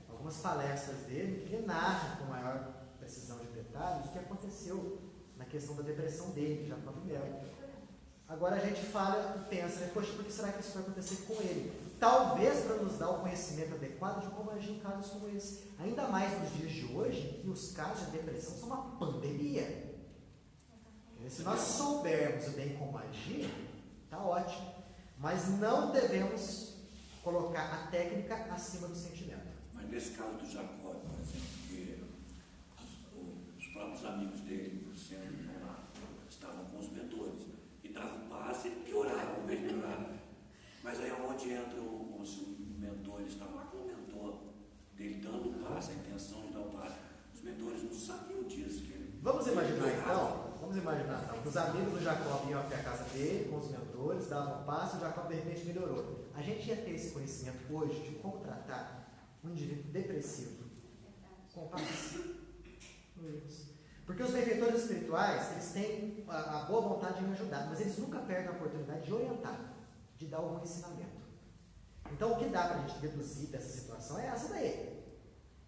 algumas palestras dele que ele narra com maior precisão de detalhes o que aconteceu na questão da depressão dele, já com Melo. Agora a gente fala e pensa, poxa, por que será que isso vai acontecer com ele? Talvez para nos dar o conhecimento adequado de como agir em casos como esse. Ainda mais nos dias de hoje, que os casos de depressão são uma pandemia. Se nós soubermos bem como agir, está ótimo. Mas não devemos colocar a técnica acima do sentimento. Mas nesse caso do Jacob, por exemplo, que os próprios amigos dele, por exemplo, estavam com os mentores e davam passe e pioravam, ao invés de melhorar. Mas aí é onde entra os mentores, estavam lá com o mentor dele dando o passe, a intenção de dar o passe. Os mentores não sabiam disso. Vamos imaginar então que os amigos do Jacob iam até a casa dele, com os mentores, davam um passo e o Jacob de repente melhorou. A gente ia ter esse conhecimento hoje de como tratar um indivíduo depressivo com passe. Porque os benfeitores espirituais, eles têm a boa vontade de ajudar, mas eles nunca perdem a oportunidade de orientar, de dar um ensinamento. Então o que dá para a gente deduzir dessa situação é essa daí.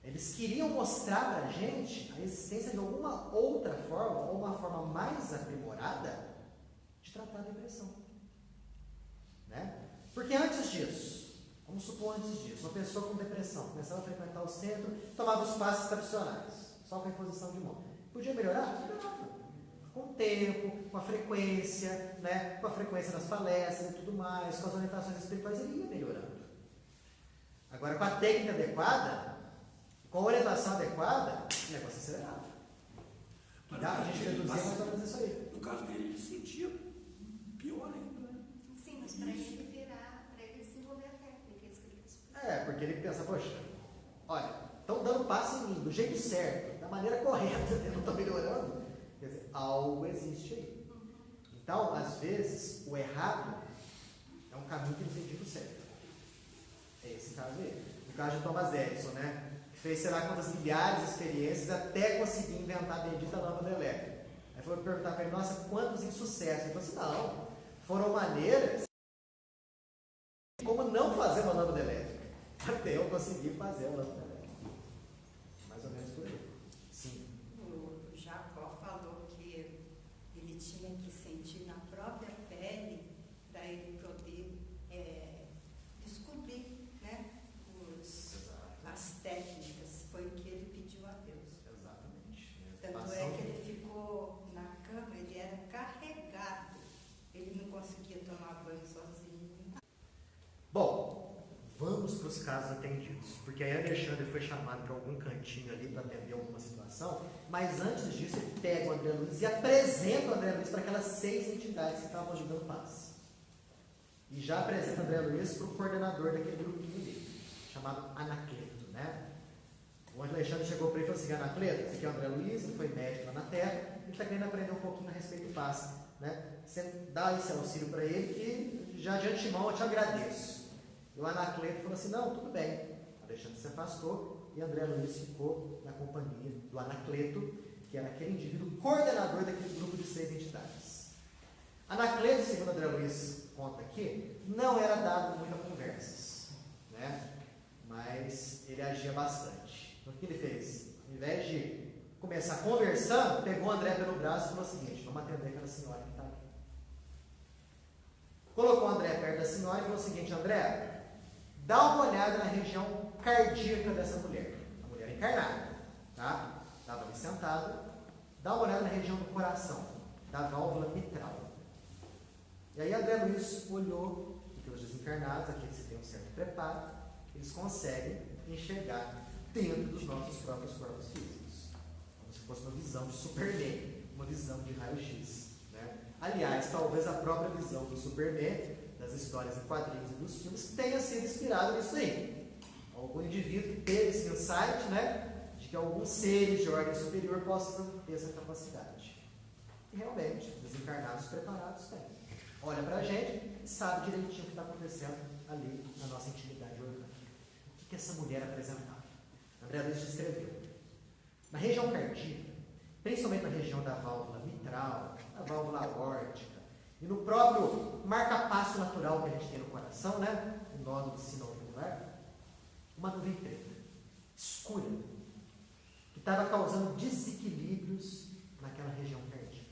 Eles queriam mostrar para a gente a existência de alguma outra forma, ou uma forma mais aprimorada, de tratar a depressão. Né? Porque antes disso, vamos supor antes disso, uma pessoa com depressão começava a frequentar o centro, tomava os passos tradicionais, só com a imposição de mão. Podia melhorar? Melhorava. Com o tempo, com a frequência, né? Com a frequência das palestras e tudo mais, com as orientações espirituais, ele ia melhorando. Agora, com a técnica adequada, com a orientação adequada, o negócio acelerava. Que dá para a gente reduzir mais ou menos isso aí. No caso dele, ele sentia pior ainda, né? Sim, mas para ele virar, para ele desenvolver a técnica, isso que ele quis fazer. Porque ele pensa, poxa, olha, estão dando passo em mim, do jeito certo, da maneira correta, eu não estou melhorando. Quer dizer, algo existe aí. Então, às vezes, o errado é um caminho que ele tem dito certo. É esse caso aí. No caso de Thomas Edison, né? Que fez, sei lá, quantas milhares de experiências até conseguir inventar a bendita lâmpada elétrica. Aí foi perguntar para ele, nossa, quantos insucessos? Ele falou assim, não, foram maneiras como não fazer uma lâmpada elétrica. Até eu conseguir fazer uma lâmpada elétrica. Mais ou menos por aí. Sim. O Jacó falou que ele tinha que sentir na própria pele para ele poder descobrir, né, as técnicas. Foi o que ele pediu a Deus. Exatamente. Tanto é que ele ficou na cama, ele era carregado. Ele não conseguia tomar banho sozinho. Bom, vamos para os casos atendidos, porque aí Alexandre foi chamado para algum cantinho ali para atender alguma situação, mas antes disso ele pega o André Luiz e apresenta o André Luiz para aquelas 6 entidades que estavam ajudando paz. E já apresenta o André Luiz para o coordenador daquele grupinho ali, chamado Anacleto, né? O Alexandre chegou para ele e falou assim, Anacleto, esse aqui é o André Luiz, ele foi médico lá na Terra, ele está querendo aprender um pouquinho a respeito de paz, né? Você dá esse auxílio para ele que já de antemão eu te agradeço. E o Anacleto falou assim, não, tudo bem. Alexandre se afastou e André Luiz ficou na companhia do Anacleto, que era aquele indivíduo coordenador daquele grupo de 6 entidades. Anacleto, segundo André Luiz conta aqui, não era dado muito a conversas, né? Mas ele agia bastante. Então, o que ele fez? Ao invés de começar conversando, pegou o André pelo braço e falou o seguinte, vamos atender aquela senhora que está aqui. Colocou o André perto da senhora e falou o seguinte, André, dá uma olhada na região cardíaca dessa mulher. A mulher encarnada, tá? Estava ali sentada. Dá uma olhada na região do coração, da válvula mitral. E aí André Luiz olhou, porque os desencarnados, aqueles que têm um certo preparo, eles conseguem enxergar dentro dos nossos próprios corpos físicos. Como se fosse uma visão de Superman, uma visão de raio-x. Né? Aliás, talvez a própria visão do Superman, das histórias em quadrinhos e dos filmes, tenha sido inspirado nisso aí. Algum indivíduo que teve esse insight, né, de que alguns seres de ordem superior possam ter essa capacidade. E realmente, os desencarnados preparados têm. Olha pra gente e sabe direitinho o que está acontecendo ali na nossa intimidade orgânica. O que essa mulher apresentava? André Luiz descreveu. Na região cardíaca, principalmente na região da válvula mitral, da válvula aórtica, e no próprio marca-passo natural que a gente tem no coração, né? O nódulo sinoauricular, uma nuvem preta, escura, que estava causando desequilíbrios naquela região cardíaca.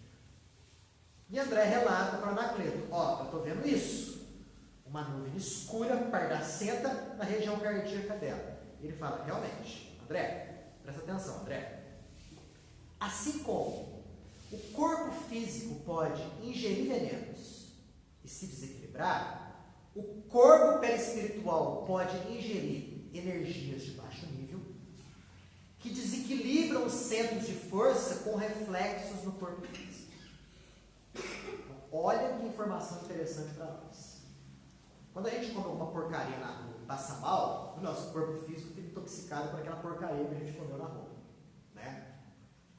E André relata para o Anacleto, ó, eu estou vendo isso, uma nuvem escura, pardacenta, na região cardíaca dela. Ele fala, realmente, André, presta atenção, André, assim como o corpo físico pode ingerir venenos e se desequilibrar, o corpo perispiritual pode ingerir energias de baixo nível que desequilibram os centros de força com reflexos no corpo físico. Então, olha que informação interessante para nós. Quando a gente come uma porcaria na rua e passa mal, o nosso corpo físico fica intoxicado por aquela porcaria que a gente comeu na rua. Né?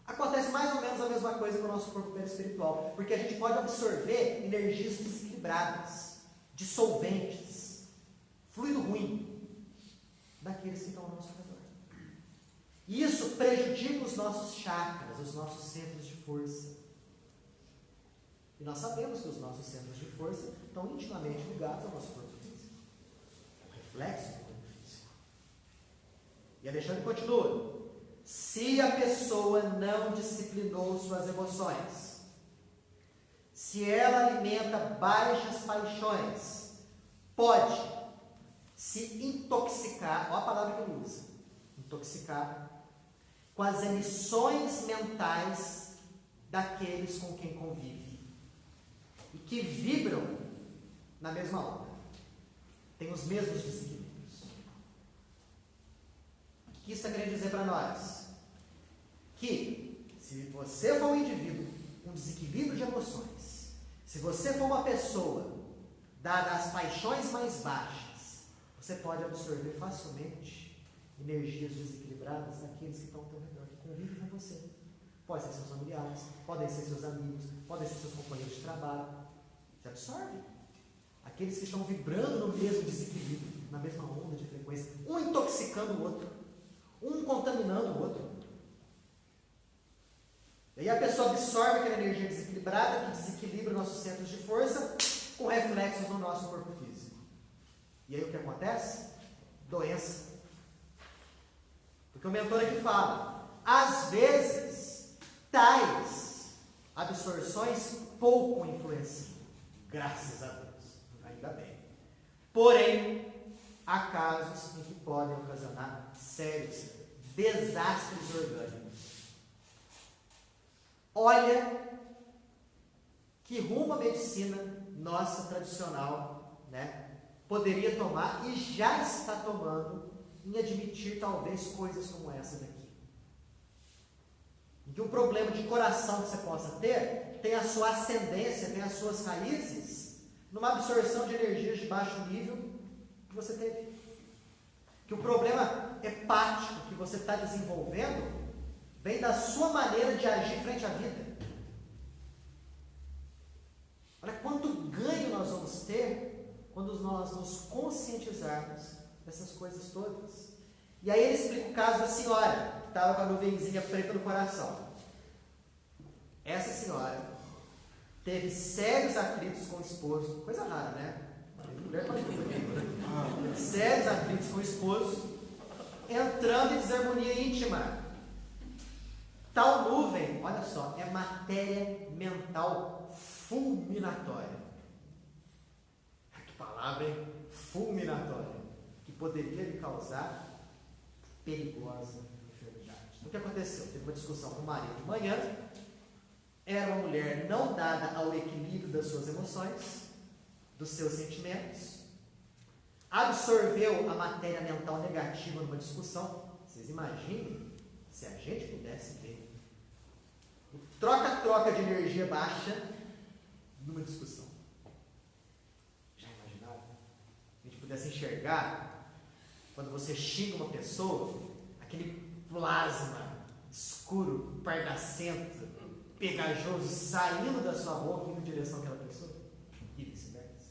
Acontece mais ou menos a mesma coisa com o nosso corpo perispiritual, porque a gente pode absorver energias desequilibradas, dissolventes, fluido ruim, daqueles que estão ao nosso redor. E isso prejudica os nossos chakras, os nossos centros de força. E nós sabemos que os nossos centros de força estão intimamente ligados ao nosso corpo físico. É um reflexo do corpo físico. E Alexandre continua: se a pessoa não disciplinou suas emoções, se ela alimenta baixas paixões, pode se intoxicar, olha a palavra que ele usa, intoxicar, com as emissões mentais daqueles com quem convive e que vibram na mesma onda, têm os mesmos desequilíbrios. O que isso está querendo dizer para nós? Que se você for um indivíduo com desequilíbrio de emoções, se você for uma pessoa dada às paixões mais baixas, você pode absorver facilmente energias desequilibradas daqueles que estão ao teu redor, que convivem com você. Podem ser seus familiares, podem ser seus amigos, podem ser seus companheiros de trabalho. Você absorve. Aqueles que estão vibrando no mesmo desequilíbrio, na mesma onda de frequência, um intoxicando o outro, um contaminando o outro. E aí a pessoa absorve aquela energia desequilibrada que desequilibra nossos centros de força com reflexos no nosso corpo físico. E aí o que acontece? Doença. Porque o mentor aqui fala, às vezes, tais absorções pouco influenciam. Graças a Deus. Ainda bem. Porém, há casos em que podem ocasionar sérios desastres orgânicos. Olha que rumo a medicina nossa tradicional, né, poderia tomar e já está tomando em admitir talvez coisas como essa daqui. E que um problema de coração que você possa ter tem a sua ascendência, tem as suas raízes numa absorção de energias de baixo nível que você teve. Que o problema hepático que você está desenvolvendo vem da sua maneira de agir frente à vida. Olha quanto ganho nós vamos ter quando nós nos conscientizarmos dessas coisas todas. E aí ele explica o caso da senhora, que estava com a nuvenzinha preta no coração. Essa senhora teve sérios atritos com o esposo, coisa rara, né? Mulher pode ter sérios atritos com o esposo, entrando em desarmonia íntima. Tal nuvem, olha só, é matéria mental fulminatória. Que palavra, hein? Fulminatória. Que poderia lhe causar perigosa enfermidade. O que aconteceu? Teve uma discussão com o marido de manhã. Era uma mulher não dada ao equilíbrio das suas emoções, dos seus sentimentos. Absorveu a matéria mental negativa numa discussão. Vocês imaginem se a gente pudesse ver o troca-troca de energia baixa numa discussão. Já imaginaram? A gente pudesse enxergar, quando você xinga uma pessoa, aquele plasma escuro, pardacento, pegajoso, saindo da sua boca e indo em direção àquela pessoa, e vice-versa.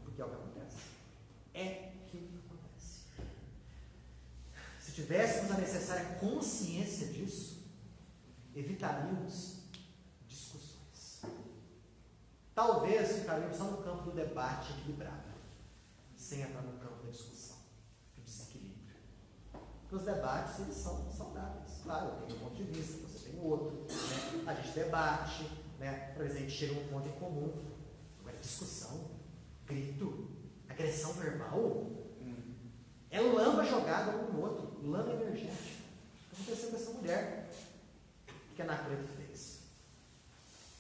Porque é o que acontece. É o que acontece. Se tivéssemos a necessária consciência disso, evitaríamos discussões. Talvez ficaríamos só no campo do debate equilibrado, sem entrar no campo da discussão, do desequilíbrio. Porque os debates, eles são saudáveis. Claro, eu tenho um ponto de vista, você tem o outro, né? A gente debate, né? Por exemplo, a gente chega a um ponto em comum. Agora, discussão, grito, agressão verbal, é lama jogada um no outro, lama energética. O que aconteceu com essa mulher? O que a Anacleto fez?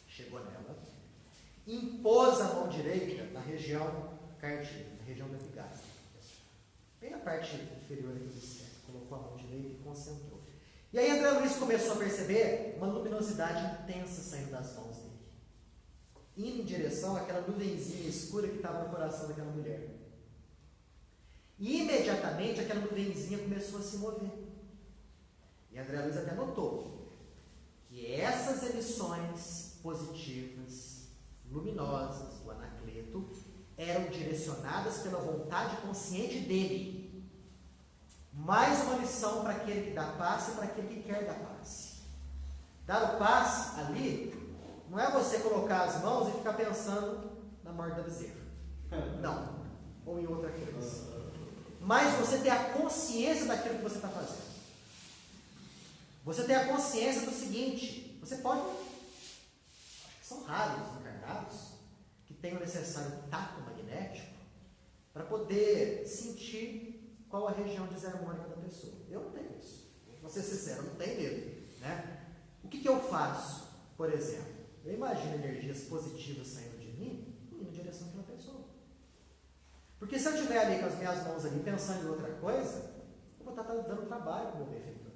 Chegou nela, impôs a mão direita na região cardíaca, na região da epigástria, bem na parte inferior aqui do cérebro. Colocou a mão direita e concentrou. E aí André Luiz começou a perceber uma luminosidade intensa saindo das mãos dele, indo em direção àquela nuvenzinha escura que estava no coração daquela mulher. E imediatamente aquela nuvenzinha começou a se mover. E André Luiz até notou que essas emissões positivas, luminosas do Anacleto eram direcionadas pela vontade consciente dele. Mais uma lição para aquele que dá passe e para aquele que quer dar passe. Dar o passe ali não é você colocar as mãos e ficar pensando na morte da bezerra. Não. Ou em outra coisa. mais você ter a consciência daquilo que você está fazendo. Você ter a consciência do seguinte: você pode, acho que são raros os encarnados que têm o necessário tato magnético para poder sentir qual a região desarmônica da pessoa. Eu não tenho isso. Vou ser sincero, eu não tenho mesmo, né? O que eu faço, por exemplo? Eu imagino energias positivas saindo de mim e indo em direção àquela pessoa. Porque se eu estiver ali com as minhas mãos ali pensando em outra coisa, eu vou estar dando trabalho para o meu benfeitor,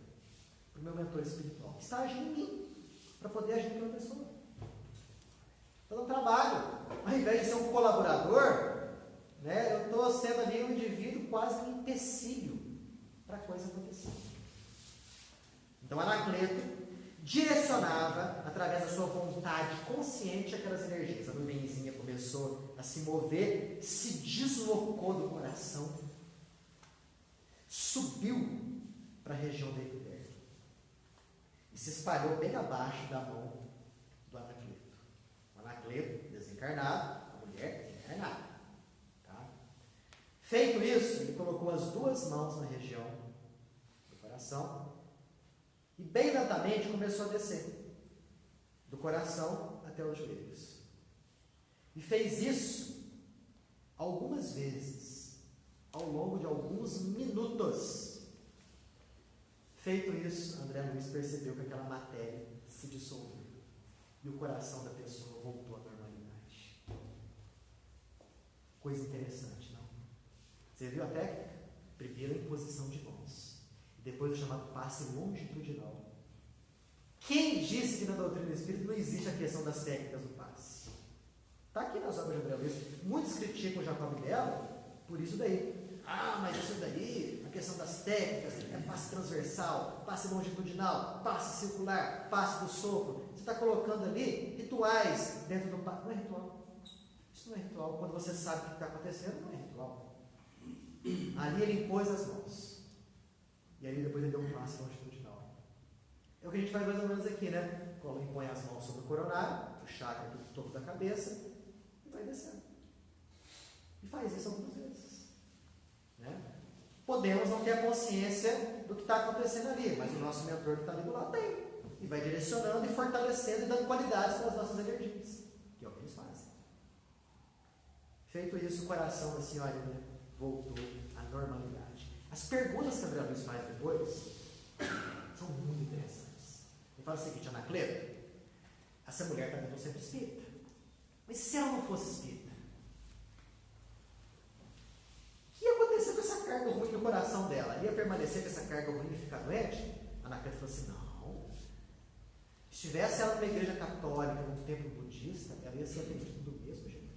para o meu mentor espiritual, que está agindo em mim, para poder agir naquela pessoa. Estou dando trabalho. Ao invés de ser um colaborador, né, eu estou sendo ali um indivíduo quase um empecilho para a coisa acontecer. Então, Anacleto direcionava, através da sua vontade consciente, aquelas energias. A nuvenzinha começou a se mover, se deslocou do coração, subiu para a região da epiderme e se espalhou bem abaixo da mão do Anacleto. O Anacleto desencarnado, a mulher desencarnada. Tá? Feito isso, ele colocou as duas mãos na região do coração e bem lentamente começou a descer do coração até os joelhos. E fez isso algumas vezes, ao longo de alguns minutos. Feito isso, André Luiz percebeu que aquela matéria se dissolveu e o coração da pessoa voltou à normalidade. Coisa interessante, não? Você viu a técnica? Primeiro em posição de mãos, depois o chamado passe longitudinal. Quem disse que na doutrina espírita não existe a questão das técnicas do passe? Está aqui nas obras de André Luiz. Muitos criticam o Jacob Belo por isso daí. Ah, mas isso daí, a questão das técnicas, é passe transversal, passe longitudinal, passe circular, passe do sopro. Você está colocando ali rituais dentro do passe. Não é ritual. Isso não é ritual. Quando você sabe o que está acontecendo, não é ritual. Ali ele impôs as mãos. E aí depois ele deu um passe longitudinal. É o que a gente faz mais ou menos aqui, né? Quando impõe as mãos sobre o coronário, o chakra do topo da cabeça, e vai descendo. E faz isso algumas vezes. Né? Podemos não ter a consciência do que está acontecendo ali, mas o nosso mentor que está ali do lado tem. E vai direcionando e fortalecendo e dando qualidades para as nossas energias. Que é o que eles fazem. Feito isso, o coração da senhorinha voltou à normalidade. As perguntas que André Luiz faz depois são muito interessantes. Ele fala o seguinte: Anacleto, essa mulher está dentro do centro espírita. Mas se ela não fosse espírita, o que ia acontecer com essa carga ruim no coração dela? Ela ia permanecer com essa carga ruim e ficar doente? Anacleto falou assim: não. Se tivesse ela numa igreja católica, num templo budista, ela ia ser atendida do mesmo jeito.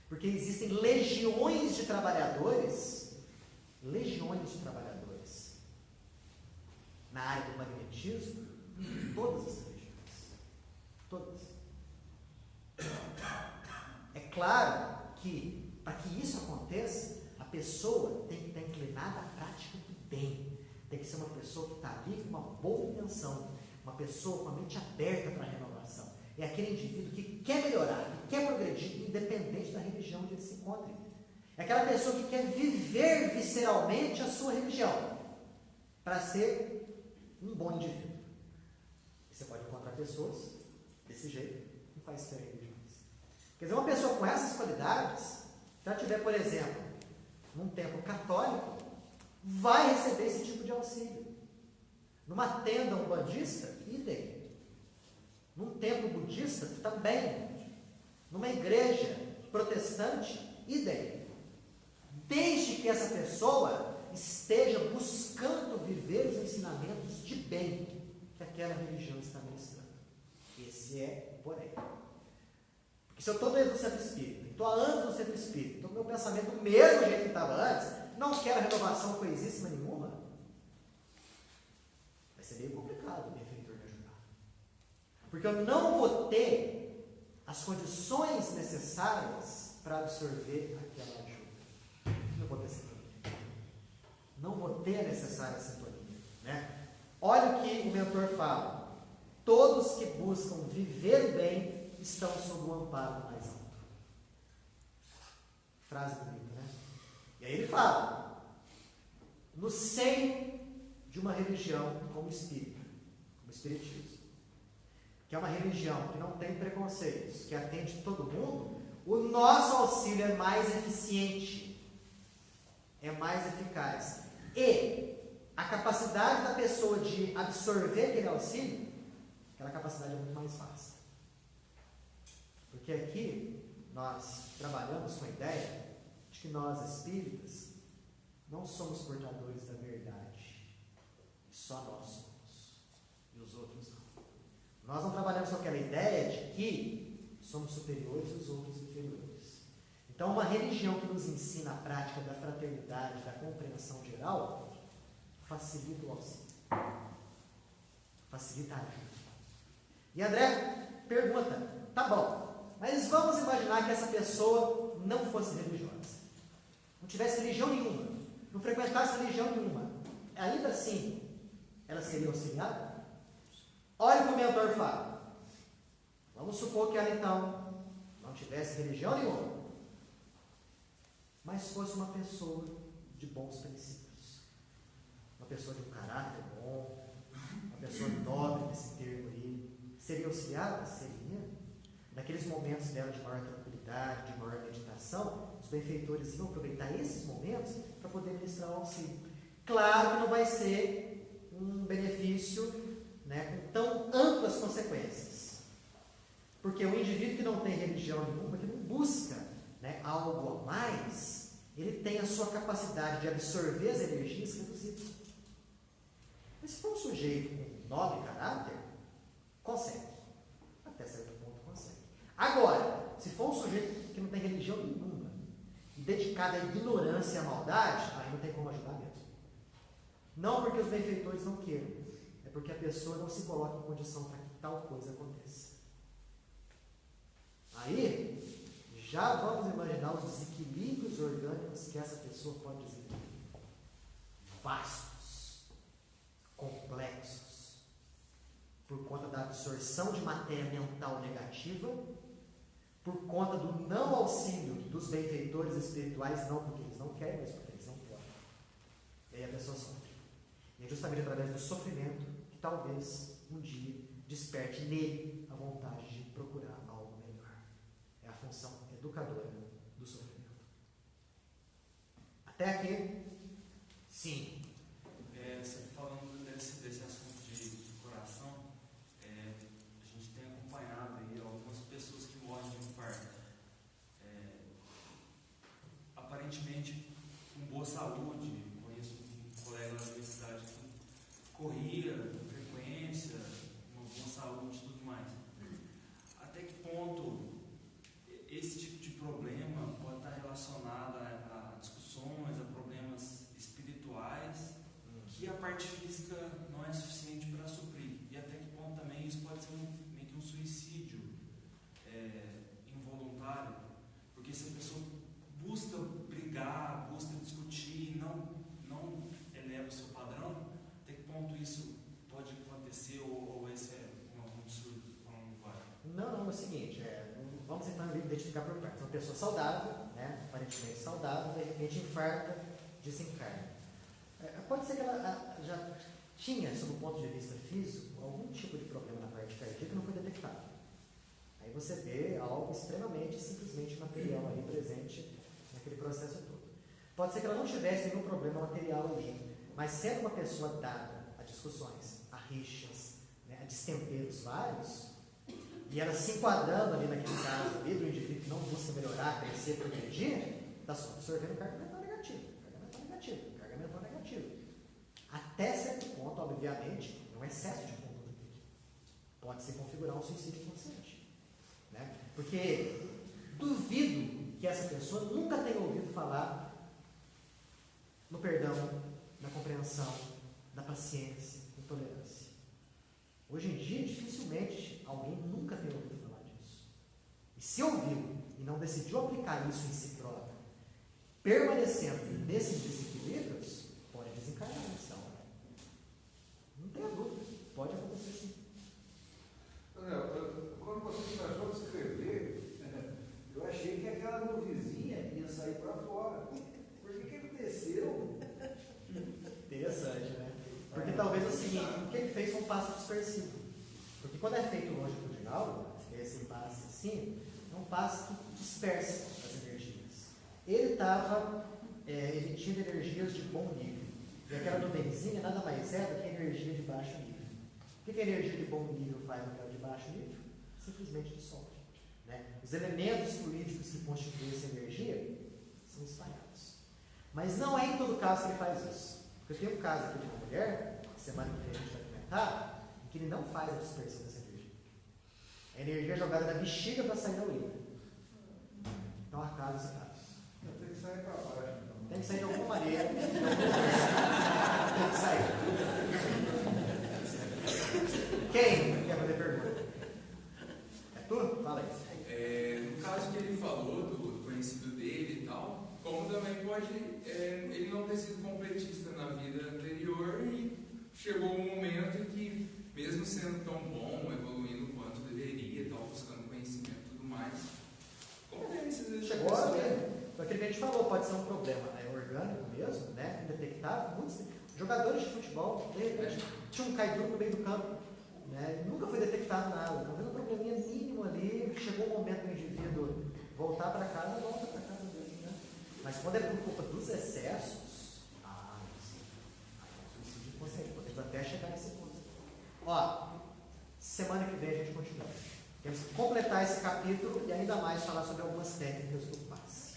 Porque existem legiões de trabalhadores na área do magnetismo em todas as regiões. Todas. É claro que, para que isso aconteça, a pessoa tem que estar inclinada à prática do bem. Tem que ser uma pessoa que está ali com uma boa intenção, uma pessoa com a mente aberta para a renovação. É aquele indivíduo que quer melhorar, que quer progredir, independente da religião onde ele se encontre. É aquela pessoa que quer viver visceralmente a sua religião, para ser um bom indivíduo. E você pode encontrar pessoas desse jeito, que faz ser religiões. Quer dizer, uma pessoa com essas qualidades, se ela tiver, por exemplo, num templo católico, vai receber esse tipo de auxílio. Numa tenda umbandista, idem. Num templo budista, também. Numa igreja protestante, idem. Desde que essa pessoa esteja buscando viver os ensinamentos de bem que aquela religião está ministrando. Esse é o porém. Porque se eu estou dentro do centro espírita, estou há anos no centro espírita, estou com o meu pensamento do mesmo jeito que estava antes, não quero renovação coisíssima nenhuma, vai ser meio complicado o benfeitor me ajudar. Porque eu não vou ter as condições necessárias para absorver aquela ajuda. Não vou ter sintonia. Não vou ter a necessária sintonia. Né? Olha o que o mentor fala. Todos que buscam viver o bem estão sob o amparo mais alto. Frase bonita, né? E aí ele fala: no seio de uma religião como espírita, como espiritismo, que é uma religião que não tem preconceitos, que atende todo mundo, o nosso auxílio é mais eficiente, é mais eficaz. E a capacidade da pessoa de absorver aquele auxílio, aquela capacidade é muito mais fácil. Porque aqui nós trabalhamos com a ideia de que nós espíritas não somos portadores da verdade. Só nós somos. E os outros não. Nós não trabalhamos com aquela ideia de que somos superiores e os outros inferiores. Então, uma religião que nos ensina a prática da fraternidade, da compreensão geral, facilita o auxílio. Facilita a ajuda. E André pergunta, tá bom, mas vamos imaginar que essa pessoa não fosse religiosa. Não tivesse religião nenhuma. Não frequentasse religião nenhuma. Ainda assim, ela seria auxiliada? Olha o que o mentor fala. Vamos supor que ela então não tivesse religião nenhuma, mas fosse uma pessoa de bons princípios, uma pessoa de um caráter bom, uma pessoa nobre nesse termo aí. Seria auxiliada? Seria. Naqueles momentos dela de maior tranquilidade, de maior meditação, os benfeitores iam aproveitar esses momentos para poder ministrar o auxílio. Claro que não vai ser um benefício, né, com tão amplas consequências. Porque o indivíduo que não tem religião nenhuma, que não busca, né, algo a mais, ele tem a sua capacidade de absorver as energias reduzidas. Mas se for um sujeito com nobre caráter, consegue. Até certo ponto consegue. Agora, se for um sujeito que não tem religião nenhuma, e dedicado à ignorância e à maldade, aí não tem como ajudar mesmo. Não porque os benfeitores não queiram, é porque a pessoa não se coloca em condição para que tal coisa aconteça. Aí, já vamos imaginar os desequilíbrios orgânicos que essa pessoa pode desenvolver. Vastos, complexos, por conta da absorção de matéria mental negativa, por conta do não auxílio dos benfeitores espirituais, não porque eles não querem, mas porque eles não podem. E aí a pessoa sofre. E é justamente através do sofrimento que talvez um dia desperte nele a vontade de procurar algo melhor. É a função educadora do sofrimento. Até aqui? Sim. Você falando desse assunto de coração, a gente tem acompanhado aí algumas pessoas que morrem de infarto. Aparentemente com boa saúde. Conheço um colega da universidade que corria com frequência, uma boa saúde e tudo mais. Até que ponto esse tipo de problema pode estar relacionado a discussões, a problemas espirituais, que a parte física não é suficiente para suprir? E até que ponto também isso pode ser meio que um suicídio involuntário? Porque se a pessoa busca brigar, busca discutir, não eleva o seu padrão, até que ponto isso pode acontecer, ou esse é um absurdo falando vários? Não, é o seguinte, vamos então identificar por partes. Uma pessoa saudável, né, aparentemente saudável, de repente infarta, desencarna. Pode ser que ela já tinha, sob o ponto de vista físico, algum tipo de problema na parte cardíaca que não foi detectado. Aí você vê algo extremamente, simplesmente material ali presente naquele processo todo. Pode ser que ela não tivesse nenhum problema material ali, mas sendo uma pessoa dada a discussões, a rixas, né, a destemperos vários, e ela se enquadrando ali naquele caso ali do indivíduo que não busca melhorar, crescer, progredir, está só absorvendo carga mental negativa. Até certo ponto, obviamente, não é excesso de conduta dele. Pode se configurar um suicídio consciente. Né? Porque duvido que essa pessoa nunca tenha ouvido falar no perdão, na compreensão, na paciência, na tolerância. Hoje em dia, dificilmente alguém nunca tem ouvido falar disso. E se ouviu e não decidiu aplicar isso em si próprio, permanecendo nesses desequilíbrios, pode desencarnar nessa hora. Não tenha dúvida, pode acontecer sim. Quando você começou a escrever, eu achei que aquela nuvizinha ia sair para fora. Porque o que aconteceu? passe dispersivo. Porque quando é feito longitudinal, esse passe assim, é um passe que dispersa as energias. Ele estava emitindo energias de bom nível. E aquela nuvenzinha nada mais é do que energia de baixo nível. O que a energia de bom nível faz naquela de baixo nível? Simplesmente dissolve. Né? Os elementos fluídicos que constituem essa energia são espalhados. Mas não é em todo caso que ele faz isso. Porque tem um caso aqui de uma mulher, que semana que vem a gente vai comentar, em que ele não faz a dispersão dessa energia. A energia é jogada na bexiga para sair da urina. Então acaba esse caso. Tem que sair para baixo. Então. Tem que sair de alguma maneira. Tem que sair. Quem quer fazer pergunta? É tu? Fala aí. No caso que ele falou do conhecido dele e tal, como também pode ele não ter sido completista na vida anterior e chegou um momento em que, mesmo sendo tão bom, evoluindo quanto deveria, tal, buscando conhecimento e tudo mais, como é isso? Chegou a ver. Aquilo que a gente falou, pode ser um problema orgânico mesmo, né? Indetectável. Muitos jogadores de futebol, de repente, tinha um caiduro no meio do campo, né? Nunca foi detectado nada. Talvez um probleminha mínimo ali, chegou o momento do indivíduo voltar para casa, volta para casa dele, né? Mas quando é por culpa dos excessos, suicídio consciente, podemos até chegar nesse ponto. Ó, semana que vem a gente continua. Temos que completar esse capítulo e ainda mais falar sobre algumas técnicas do passe.